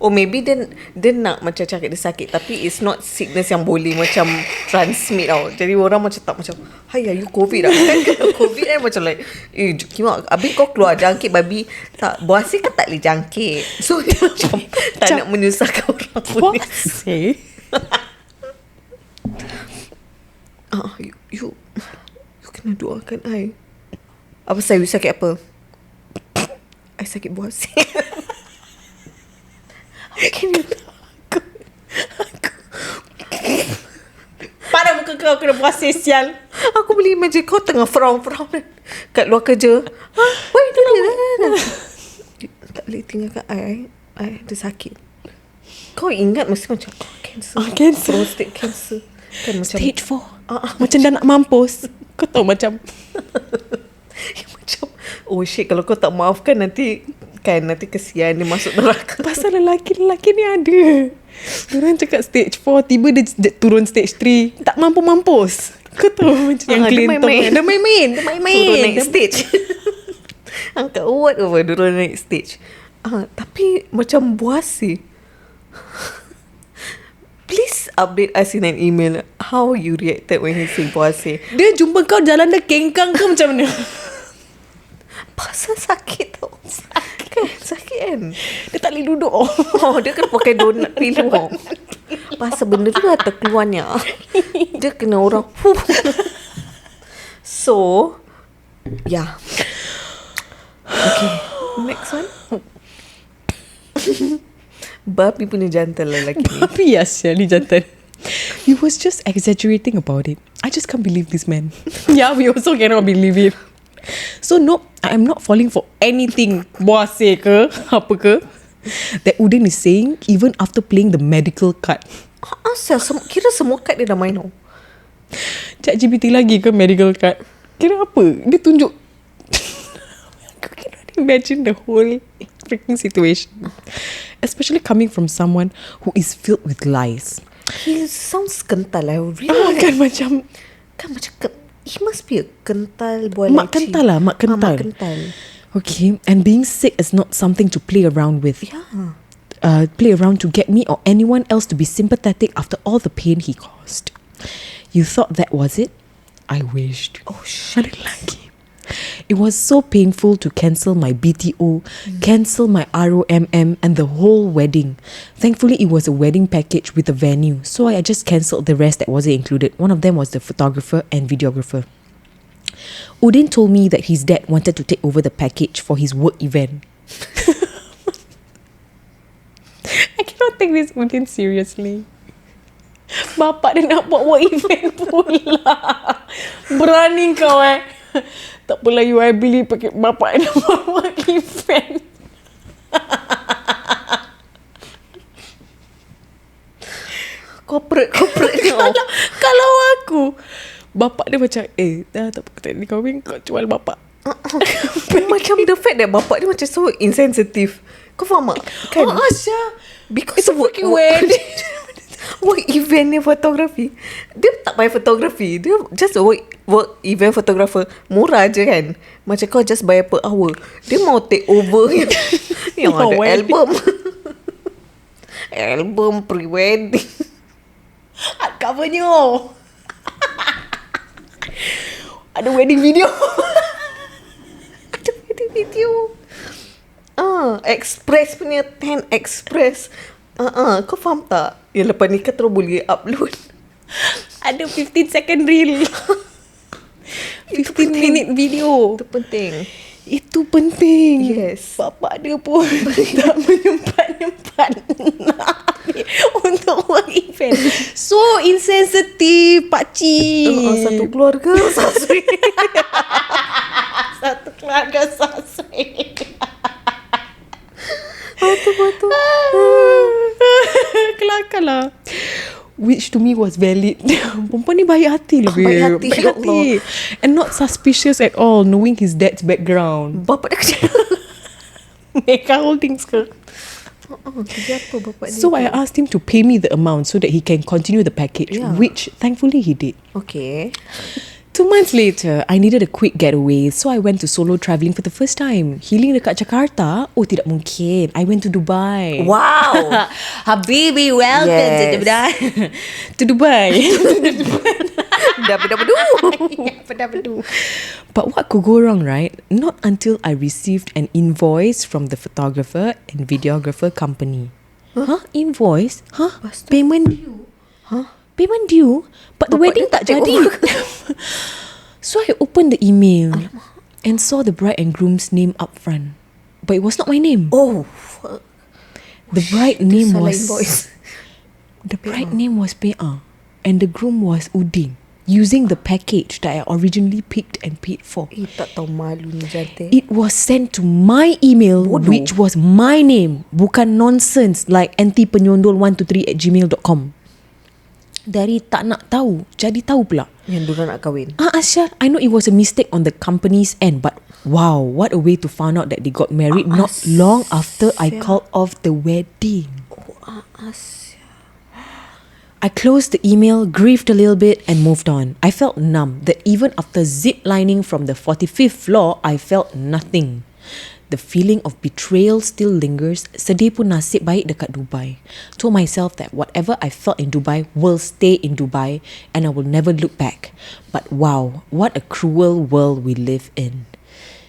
or maybe dia nak macam cakap dia sakit, tapi it's not sickness yang boleh macam transmit tau. Jadi orang macam tak macam, hai, you COVID lah. Kan kalau COVID kan macam like, kimak, habis kau keluar jangkit babi. Tak, buasir kan tak boleh jangkit. So dia macam tak nak menyusahkan orang pun. Buasir? You kena doakan I. Apa saya sakit apa? I sakit buasir. Can you Pada muka kau kena buasir sial. Aku boleh imagine kau tengah frown kat luar kerja. Why do tak boleh tinggalkan I ada sakit. Kau ingat mesti macam cancer. Cancer. Prostate cancer. Kan macam Stage 4. Macam dah nak mampus. Kau tahu macam macam oh shit, kalau kau tak maafkan nanti kesian dia masuk neraka. pasal lelaki ni ada. Diorang cakap stage 4, tiba dia turun stage 3, tak mampu mampus. Kau tahu macam yang kelentong. Dia main-main. Turun naik stage. Angkat award over turun naik stage. Tapi macam buasir. Please update us in an email how you reacted when he say buasir. Dia jumpa kau jalan dah kengkang ke macam mana? Pasal sakit tau. Sakit kan. Dia tak boleh duduk. Dia kena pakai donut pillow. Pasal benda tu dah terkeluarnya. Dia kena orang So yeah. Okay, next one. Babi punya jantan lah lelaki ni. Babi asyik ni jantan. He was just exaggerating about it. I just can't believe this man. Yeah, we also cannot believe it. So no, I am not falling for anything buasir ke apa ke that Udin is saying, even after playing the medical card. Asal kira semua kad dia dah main tau. ChatGPT lagi ke medical card? Kira apa? Dia tunjuk. Aku cannot imagine the whole freaking situation, especially coming from someone who is filled with lies. He sounds kental lah. Really Kan macam he must be a kental boy. Mak kental lah. Mak kental. Okay, and being sick is not something to play around with. Yeah. Play around to get me or anyone else to be sympathetic after all the pain he caused. You thought that was it? I wished. Oh shit. Ada lagi. It was so painful to cancel my BTO, cancel my ROMM and the whole wedding. Thankfully, it was a wedding package with a venue, so I just cancelled the rest that wasn't included. One of them was the photographer and videographer. Udin told me that his dad wanted to take over the package for his work event. I cannot take this Udin seriously. Bapak dia nak buat work event pula. Berani kau Tak apalah you, I beli pakai bapak dia buat work event. Corporate Kalau aku, bapak dia macam dah tak apa, tak kahwin, kau jual bapak. Macam the fact that bapak dia macam so insensitive. Kau faham tak? Kan? Asya, Because it's a freaking wedding. Work event ni fotografi. Dia tak payah fotografi. Dia just a work event photographer. Murah je kan. Macam kau just bayar per hour. Dia mau take over yang ada album. Album pre-wedding. Covernya. Ada wedding video. Ada wedding video. Express punya 10 Express. Kau faham tak? Yang lepas nikah terus boleh upload. Ada 15 second reel. 15 minute video. Itu penting. Itu penting. Yes. Bapak dia pun tak menyempat-nyempat untuk work event. So insensitive, pakcik. Satu keluarga sasuey. Satu keluarga sasuey. Betul. Kelakar lah. Which to me was valid. Perempuan ni baik hati lah. Baik hati, ya Allah. And not suspicious at all, knowing his dad's background. Bapak dia kerja Mega Holdings ke? kerja apa bapak dia? So I asked him to pay me the amount so that he can continue the package, which thankfully he did. Okay. 2 months later, I needed a quick getaway, so I went to solo travelling for the first time. Healing dekat Jakarta? Oh, tidak mungkin. I went to Dubai. Wow. Habibi, welcome Yes. to Dubai. To Dubai. Dah. But what could go wrong, right? Not until I received an invoice from the photographer and videographer company. Huh? Invoice? Huh? Payment due? Huh? Payment due? But the Bapak wedding dia tak tak take jadi. So I opened the email. and saw the bride and groom's name up front. But it was not my name. Oh, fuck. The bride name Salah was invoice. The bride name was Pea, and the groom was Udin, using the package that I originally picked and paid for. Tak tahu malu ni jantai. It was sent to my email, Bodoh. which was my name. Bukan nonsense like antipenyondol123@gmail.com. Dari tak nak tahu, jadi tahu pula. Yang diorang nak kahwin. Asyar, I know it was a mistake on the company's end, but wow, what a way to find out that they got married not long after I called off the wedding. I closed the email, grieved a little bit, and moved on. I felt numb that even after zip lining from the 45th floor, I felt nothing. The feeling of betrayal still lingers. Sedih pun nasib baik dekat Dubai. Told myself that whatever I felt in Dubai will stay in Dubai and I will never look back. But wow, what a cruel world we live in.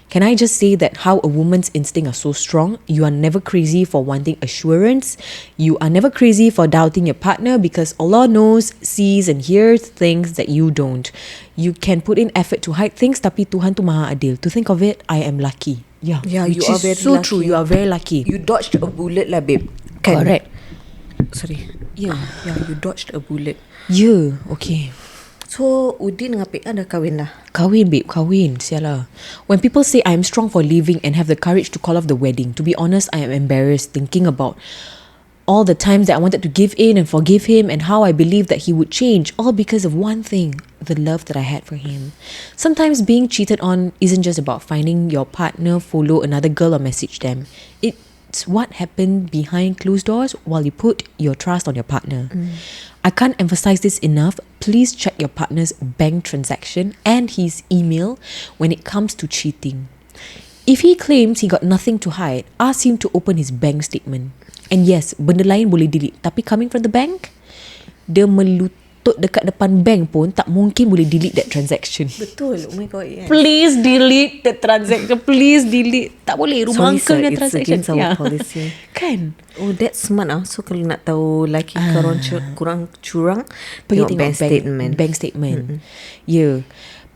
Can I just say that how a woman's instincts are so strong? You are never crazy for wanting assurance. You are never crazy for doubting your partner because Allah knows, sees and hears things that you don't. You can put in effort to hide things, tapi Tuhan tu maha adil. To think of it, I am lucky. Yeah, you which are is very so lucky. true. You are very lucky. You dodged a bullet lah, babe. Kan? Correct. Sorry. Yeah, you dodged a bullet. Yeah, okay. So, Udin dengan Pea dah kahwin lah. Kahwin, babe, kahwin. Sialah. When people say I am strong for leaving and have the courage to call off the wedding, to be honest, I am embarrassed thinking about all the times that I wanted to give in and forgive him and how I believed that he would change, all because of one thing, the love that I had for him. Sometimes being cheated on isn't just about finding your partner follow another girl or message them. It's what happened behind closed doors while you put your trust on your partner. I can't emphasize this enough. Please check your partner's bank transaction and his email when it comes to cheating. If he claims he got nothing to hide, ask him to open his bank statement. And yes, benda lain boleh delete. Tapi coming from the bank, dia melutut dekat depan bank pun tak mungkin boleh delete that transaction. Betul. Oh my god, yes. Please delete the transaction. Please delete. Tak boleh. Rumah Sorry, uncle sir, transaction. it's against our policy. Kan? Oh, that's smart ah. So kalau nak tahu lelaki kurang curang, Pergi tengok bank statement. Bank statement. Yeah.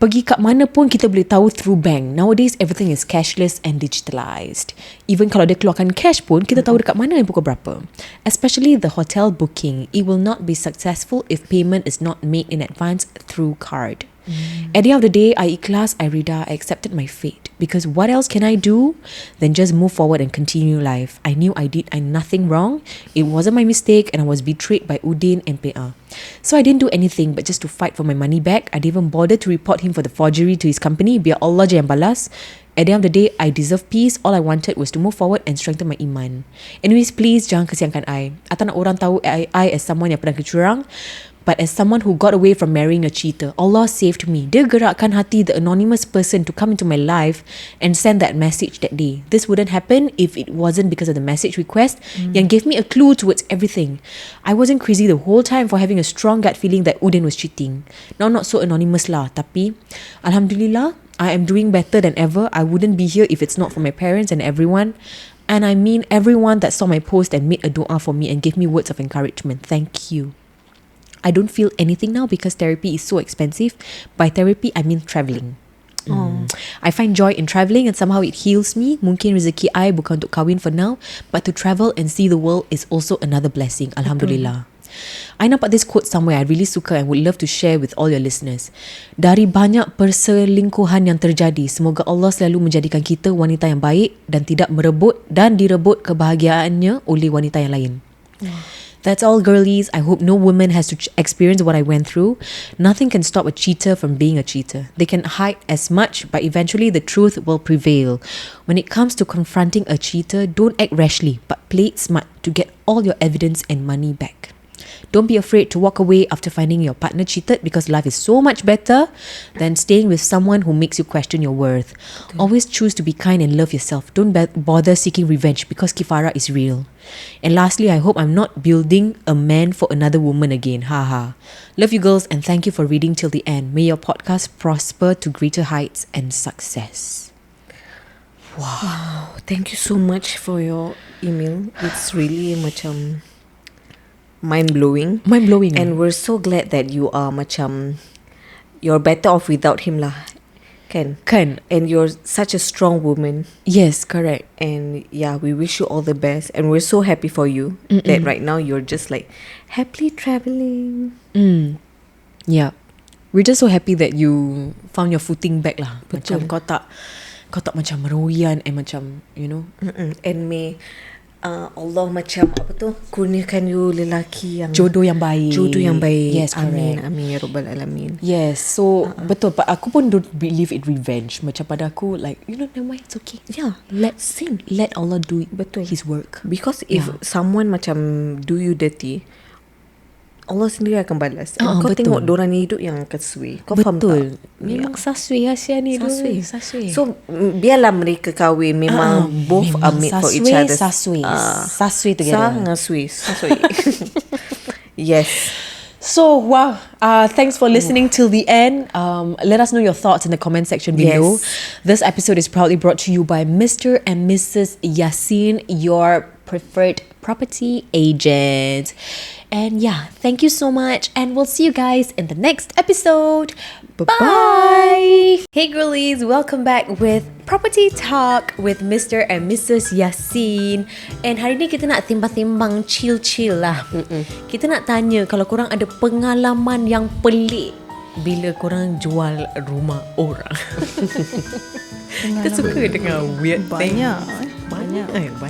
Pergi kat mana pun kita boleh tahu through bank. Nowadays everything is cashless and digitalized. Even kalau dia keluarkan cash pun kita tahu dekat mana dan pukul berapa. Especially the hotel booking. It will not be successful if payment is not made in advance through card. At the end of the day, I ikhlas, I rida, I accepted my fate. Because what else can I do than just move forward and continue life? I knew I did nothing wrong. It wasn't my mistake and I was betrayed by Udin and Pea. So I didn't do anything but just to fight for my money back. I didn't even bother to report him for the forgery to his company. Biar Allah je yang balas. At the end of the day, I deserve peace. All I wanted was to move forward and strengthen my iman. Anyways, please jangan kesiankan I. Tak nak orang tahu I as someone yang pernah curang. But as someone who got away from marrying a cheater, Allah saved me. Dia gerakkan hati the anonymous person to come into my life and send that message that day. This wouldn't happen if it wasn't because of the message request yang gave me a clue towards everything. I wasn't crazy the whole time for having a strong gut feeling that Udin was cheating. Now not so anonymous lah, tapi Alhamdulillah, I am doing better than ever. I wouldn't be here if it's not for my parents and everyone. And I mean everyone that saw my post and made a dua for me and gave me words of encouragement. Thank you. I don't feel anything now because therapy is so expensive. By therapy, I mean travelling. I find joy in travelling and somehow it heals me. Mungkin rezeki I bukan untuk kahwin for now, but to travel and see the world is also another blessing. Alhamdulillah. I nampak this quote somewhere I really suka and would love to share with all your listeners. Dari banyak perselingkuhan yang terjadi, semoga Allah selalu menjadikan kita wanita yang baik dan tidak merebut dan direbut kebahagiaannya oleh wanita yang lain. That's all, girlies. I hope no woman has to experience what I went through. Nothing can stop a cheater from being a cheater. They can hide as much, but eventually the truth will prevail. When it comes to confronting a cheater, don't act rashly, but play it smart to get all your evidence and money back. Don't be afraid to walk away after finding your partner cheated because life is so much better than staying with someone who makes you question your worth. Always choose to be kind and love yourself. Don't bother seeking revenge because kifara is real. And lastly, I hope I'm not building a man for another woman again. Haha. Love you girls and thank you for reading till the end. May your podcast prosper to greater heights and success. Wow. Thank you so much for your email. It's really macam mind-blowing. Mind-blowing. And we're so glad that you are macam, you're better off without him lah. Kan? And you're such a strong woman. Yes, correct. And yeah, we wish you all the best. And we're so happy for you that right now you're just like happily traveling. Yeah. We're just so happy that you found your footing back lah. Betul. Macam kau tak macam meroyan macam, you know. And may Allah macam apa tu, kurniakan you lelaki yang Jodoh yang baik. Yes, amin, correct. amin ya rabbal alamin. Yes, so betul. But aku pun don't believe it revenge. Macam pada aku, like, you know, never mind, it's okay. Yeah, Let Allah do betul His work. Because if someone macam do you dirty, Allah sendiri akan balas. And kau betul. tengok dorang ni hidup yang kesui. Kau faham tak? Memang sasuey Asia ni Sasuey. Sasuey. So biarlah mereka kahwin. Memang both are made for each other. Sasuey together. Sasuey. Yes. So wow, thanks for listening till the end. Let us know your thoughts in the comment section below. Yes. This episode is proudly brought to you by Mr and Mrs Yaseen, your preferred property agent. And yeah, thank you so much, and we'll see you guys in the next episode. Bye. Hey girlies, welcome back with Property Talk with Mr and Mrs Yaseen. And hari ni kita nak timbang-timbang chill-chill lah. Kita nak tanya kalau korang ada pengalaman yang pelik bila korang jual rumah orang. Kita suka dengar weird thing. Banyak.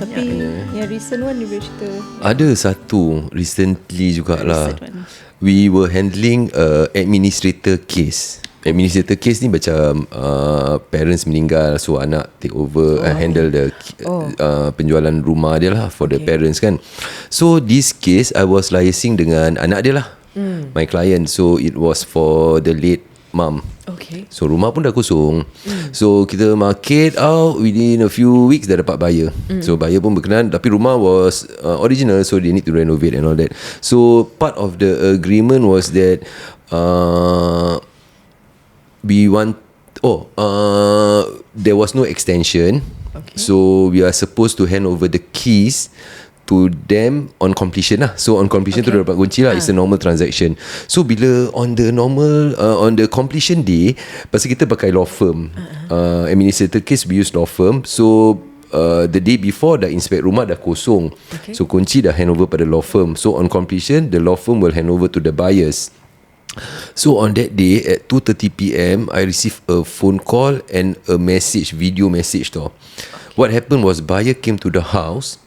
Tapi yang recent one ni boleh cerita. Ada satu recently jugalah. We were handling administrator case. Administrator case ni macam parents meninggal, so anak take over handle the penjualan rumah dia lah for the parents kan. So this case I was liaising dengan anak dia lah, my client. So it was for the late mum. Okay. So rumah pun dah kosong. So kita market out, within a few weeks dah dapat buyer. So buyer pun berkenan, tapi rumah was original, so they need to renovate and all that. So part of the agreement was that there was no extension. Okay. So we are supposed to hand over the keys to them on completion lah. So on completion tu dah dapat kunci lah. It's a normal transaction. So bila on the completion day, pasal kita pakai law firm, administrator case we use law firm. So the day before dah inspect rumah dah kosong. So kunci dah hand over pada law firm. So on completion, the law firm will hand over to the buyers. So on that day at 2:30 PM, I received a phone call and a message, video message tau. What happened was buyer came to the house.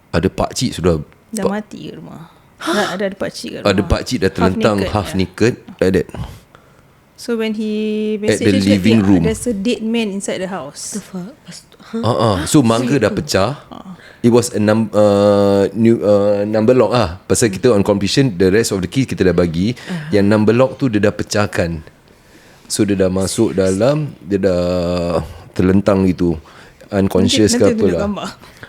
Ada pakcik sudah Dah mati ke rumah? Ada pakcik kat rumah? Ada pakcik dah terlentang half naked like that. So when he At message the living room, there's a dead man inside the house. So mangga dah pecah. It was a number lock pasal kita on completion, the rest of the keys kita dah bagi. Yang number lock tu dia dah pecahkan. So dia dah masuk dalam, dia dah terlentang gitu, unconscious ke apa lah.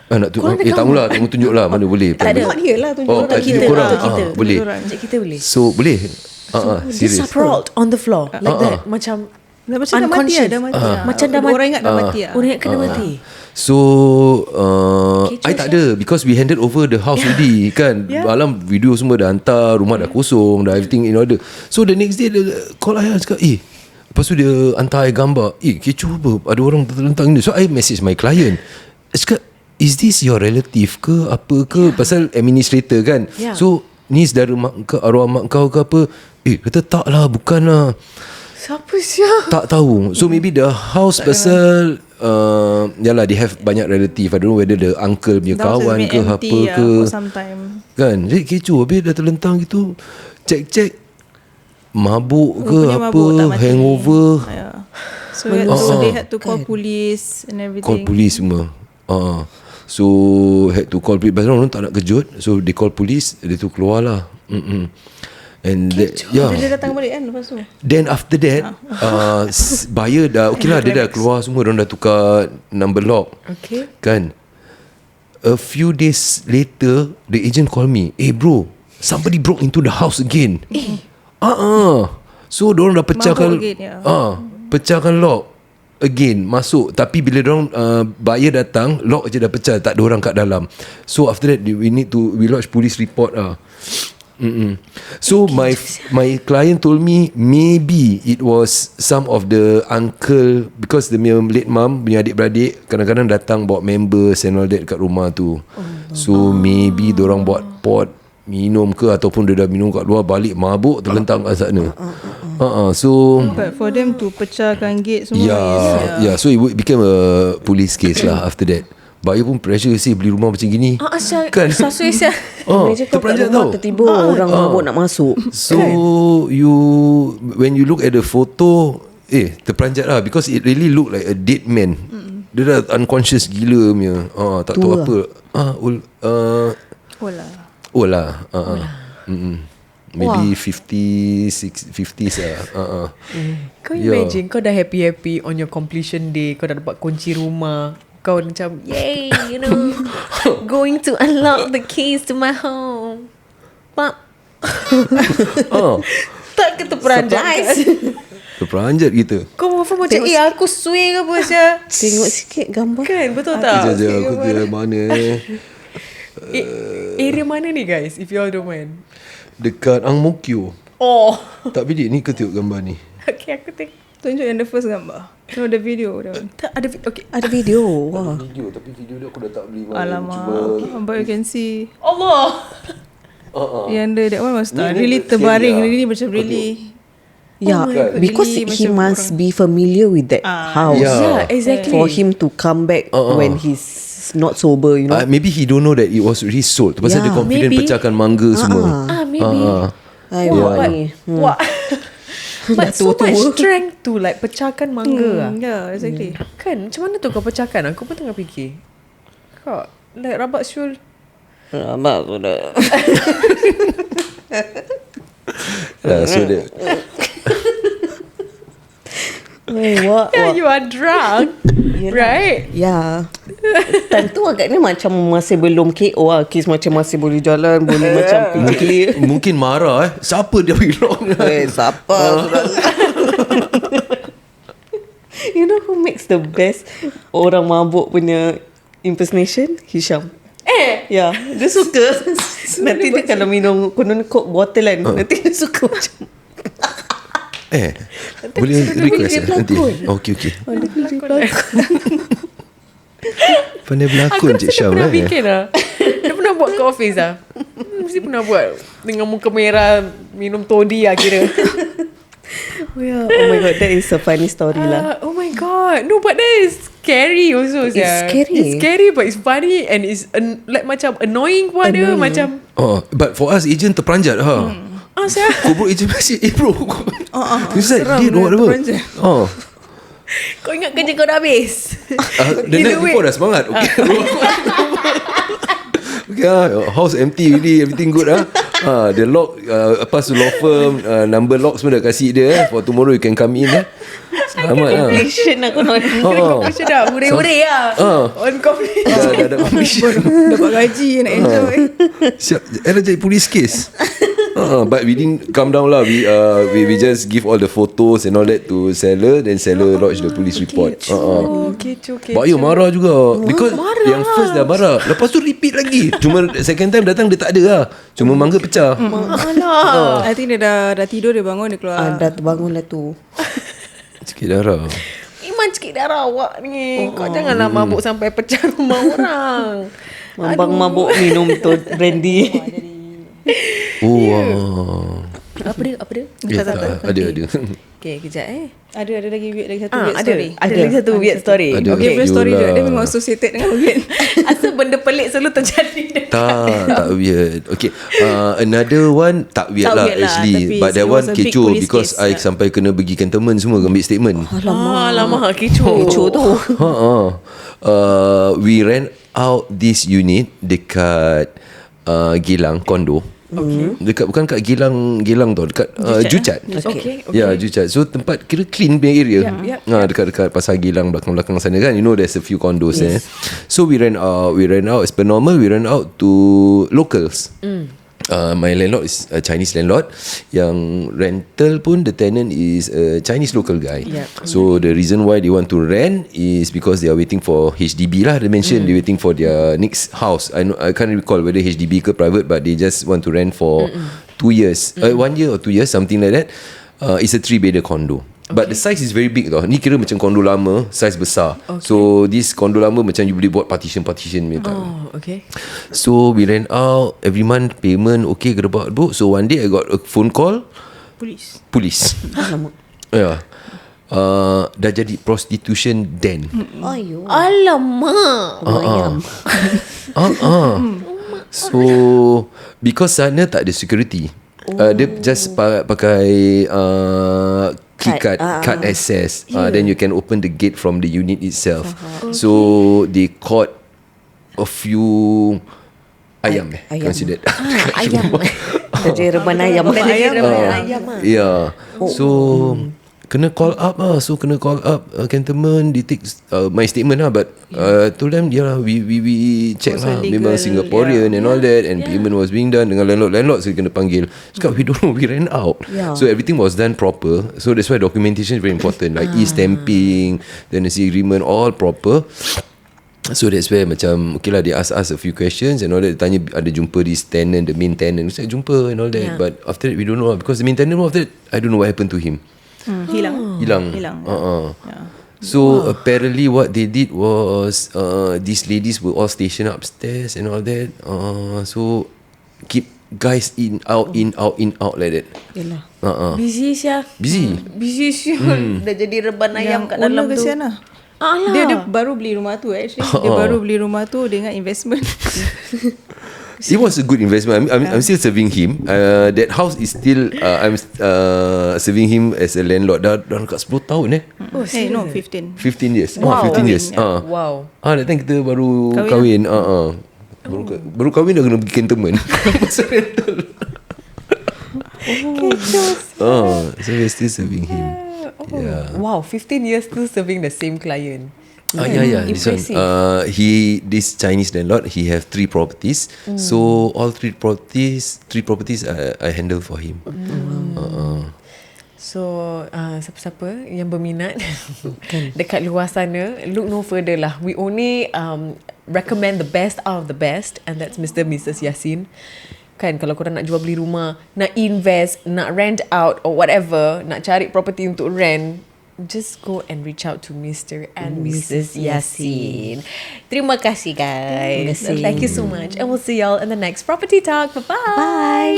Nak tunjuk, tak mula, tengok tunjuk lah, mana boleh. Tak ada dia lah, tunjuk tak kita. Korang boleh. Kita boleh. So boleh. Serious. Just sprawled on the floor like that. Macam Dah macam dah mati lah, dah mati lah. Macam dah mati. Orang ingat dah mati lah. Orang ingat kena mati. So I tak ada, because we handed over the house already kan. Malam video semua dah hantar, rumah dah kosong, dah everything in order. So the next day dia call I cakap, lepas tu dia hantar I gambar, kecoh apa, ada orang terlentang ni. So I message my client, cakap, is this your relative ke apa ke? Pasal administrator kan. So ni saudara mak kau, arwah mak kau ke apa? Kata tak lah, bukan lah. Siapa siapa? Tak tahu. So maybe the house pasal yalah, they have banyak relative. I don't know whether the uncle punya kawan ke apa ke kan. Jadi kecoh, habis dah terlentang gitu. Check mabuk ke apa, hangover. So they had to call police and everything. Call police semua. So had to call police. Pasal orang tak nak kejut, so they call police. Dia tu keluar lah. And dia datang balik kan lepas tu. Then after that buyer dah okay lah, dia dah keluar semua, orang dah tukar number lock. Okay. Kan. A few days later, the agent call me, bro, somebody broke into the house again. So diorang dah pecahkan pecahkan lock again, masuk. Tapi bila diorang buyer datang, lock je dah pecah, tak ada orang kat dalam. So after that we lodge police report So my client told me maybe it was some of the uncle, because the late mum punya adik-beradik kadang-kadang datang bawa members and all that kat rumah tu. So maybe dorang buat pot minum ke, ataupun dia dah minum kat luar, balik mabuk terlentang kat sana. So But for them to pecahkan gate semua yeah, so it became a police case lah after that. Buyer pun pressure sih beli rumah macam gini. Kan sasuey saya. Terperanjat tau. Tiba-tiba orang mabuk nak masuk. So when you look at the photo, terperanjat lah, because it really look like a dead man. Dia dah unconscious gila punya. Tak tahu apa. Olah. Maybe 50s lah. Kau imagine kau dah happy-happy on your completion day, kau dah dapat kunci rumah, kau macam yay, you know, going to unlock the keys to my home. Pak. Tak ke terperanjat? Terperanjat gitu. Kau macam aku swing apa saja. Tengok sikit gambar. Kan betul tak? Sekejap aku tengok mana area mana ni guys, if you all don't mind? Dekat Ang Mo Kio. Tak bidik ni, kau tengok gambar ni. Okay, aku tengok. Tunjuk yang the first gambar. No, the video that one. Tak ada okay. Ada video. Wah. Video, tapi video dia aku dah tak beli. Alamak. But you can see Allah. yang that one was Ni really scary terbaring. lah. Really macam really. Yeah, because Really he macam must be familiar with that house. Yeah. Exactly. For him to come back when he's not sober, you know. Maybe he don't know that it was really sold. Pasal dia confident maybe. pecahkan mangga semua. Maybe. What? But so much strength to like pecahkan mangga. Yeah, exactly. Kan macam mana tu kau pecahkan? Aku pun tengah fikir. Kau like rabat syul. Abang sudah. So dia What? You are drunk. Right? Ya. Time tu agaknya macam masih belum KO lah. Kes macam masih boleh jalan, boleh macam fikir. mungkin marah siapa dia bagi lock ni? Siapa? You know who makes the best orang mabuk punya impersonation? Hisham. Ya, dia suka. Nanti dia kalau minum konon coke bottle kan, nanti dia suka macam boleh request nanti. Okay. Pandai berlakon Cik Syam. Aku pernah bikin lah. Dia pernah buat kat office lah. Mesti pernah buat dengan muka merah, minum toddy lah kira. Oh my god, that is a funny story lah. Oh my god. No, but that is scary also. It's scary. It's scary but it's funny and it's like macam annoying pun ada. Macam But for us agent terperanjat saya. Kau bro agent masih bro. It's like seram dia dia whatever. terperanjat. Kau ingat kerja kau dah habis? The night before dah semangat. Okay house empty really, everything good the lock pass to law firm, number lock semua dah kasih dia for tomorrow you can come in selamat Completion aku nak. Macam dah hurray-hurray lah. On completion. dah permission. Dapat gaji nak enjoy. Siap. Jadi police case. But we didn't come down lah. We just give all the photos and all that to seller, then seller lodge the police report. Kecoh. Buyer marah juga because yang first dah marah, lepas tu repeat lagi. Cuma second time datang dia tak ada lah. Cuma mangga pecah. I think dia dah tidur, dia bangun, dia keluar. Dah terbangun lah tu. Sikit darah. Iman sikit darah awak ni. Kau janganlah mabuk sampai pecah rumah orang. Abang mabuk minum tu brandy. Apa dia? Ada. Okay, kejap Ada lagi satu weird story. Ada lagi satu weird story. Ada. Okay, weird story Yolah. dia memang associated dengan weird. Asal benda pelik selalu terjadi. Tak weird. Okay, another one tak weird Tak lah weird lah, actually. tapi But that it one was a big kecoh police because case. I sampai kena bagi cantonment semua ambil statement. Alamak, kecoh. tu. We rent out this unit dekat Gilang condo. Okay. Dekat bukan kat Gilang tau, dekat Jucat. Okay. Ya, Jucat. So tempat kira clean punya area. Dekat pasar Gilang belakang sana kan. You know there's a few condos So we rent out as per normal. We rent out to locals. My landlord is a Chinese landlord. Yang rental pun the tenant is a Chinese local guy. So the reason why they want to rent is because they are waiting for HDB lah. They mentioned they're waiting for their next house. I can't recall whether HDB ke private, but they just want to rent for 2 years, 1 year or 2 years, something like that. It's a 3-bedder condo. But the size is very big tau. Ni kira macam kondo lama, size besar. So this kondo lama macam you boleh buat partition punya tau. Oh, okay. So we rent out every month, payment okay gerbak book. So one day I got a phone call, Police. Yeah. Dah jadi prostitution den. Ayo. Alamak. So because sana tak ada security, dia just pakai card access. Then you can open the gate from the unit itself. So they caught a few ayam. Considered Ayam. Jadi reban ayam. Yeah. So kena call up lah. So kena call up cantonment. They take my statement lah. But told them we check lah. Memang Singaporean and all that. And payment was being done. Dengan landlord saya kena panggil. Cakap we don't know, we rent out. So everything was done proper. So that's why documentation is very important. Like e-stamping, tenancy agreement, all proper. So that's where macam okay lah, they ask us a few questions and all that. Dia tanya ada jumpa this tenant, the main tenant. Saya jumpa and all that. But after that we don't know, because the main tenant after that I don't know what happened to him. Hilang. So apparently what they did was these ladies were all stationed upstairs and all that. So keep guys in out like that. Yalah. Busy sia. Busy. Dah jadi reban ayam kat owner dalam tu. kesian lah. Dia baru beli rumah tu actually. Dia baru beli rumah tu dengan investment. It was a good investment. I'm still serving him. That house is still I'm serving him as a landlord. Dah dekat 10 tahun No, 15. 15 years. Wow. 15 years. Wow. That time kita baru kahwin. Baru kahwin dah kena pergi cantonment. Pasal rental. So we're still serving him. Wow, 15 years still serving the same client. Yeah. This one, this Chinese landlord, he have 3 properties. So all 3 properties I handle for him. So siapa-siapa yang berminat dekat luar sana, look no further lah. We only recommend the best out of the best, and that's Mr Mrs Yaseen. Kan, kalau korang nak jual beli rumah, nak invest, nak rent out or whatever, nak cari property untuk rent, just go and reach out to Mr and Mrs Yaseen. Terima kasih guys. Thank you so much, and we'll see y'all in the next property talk. Bye-bye. Bye.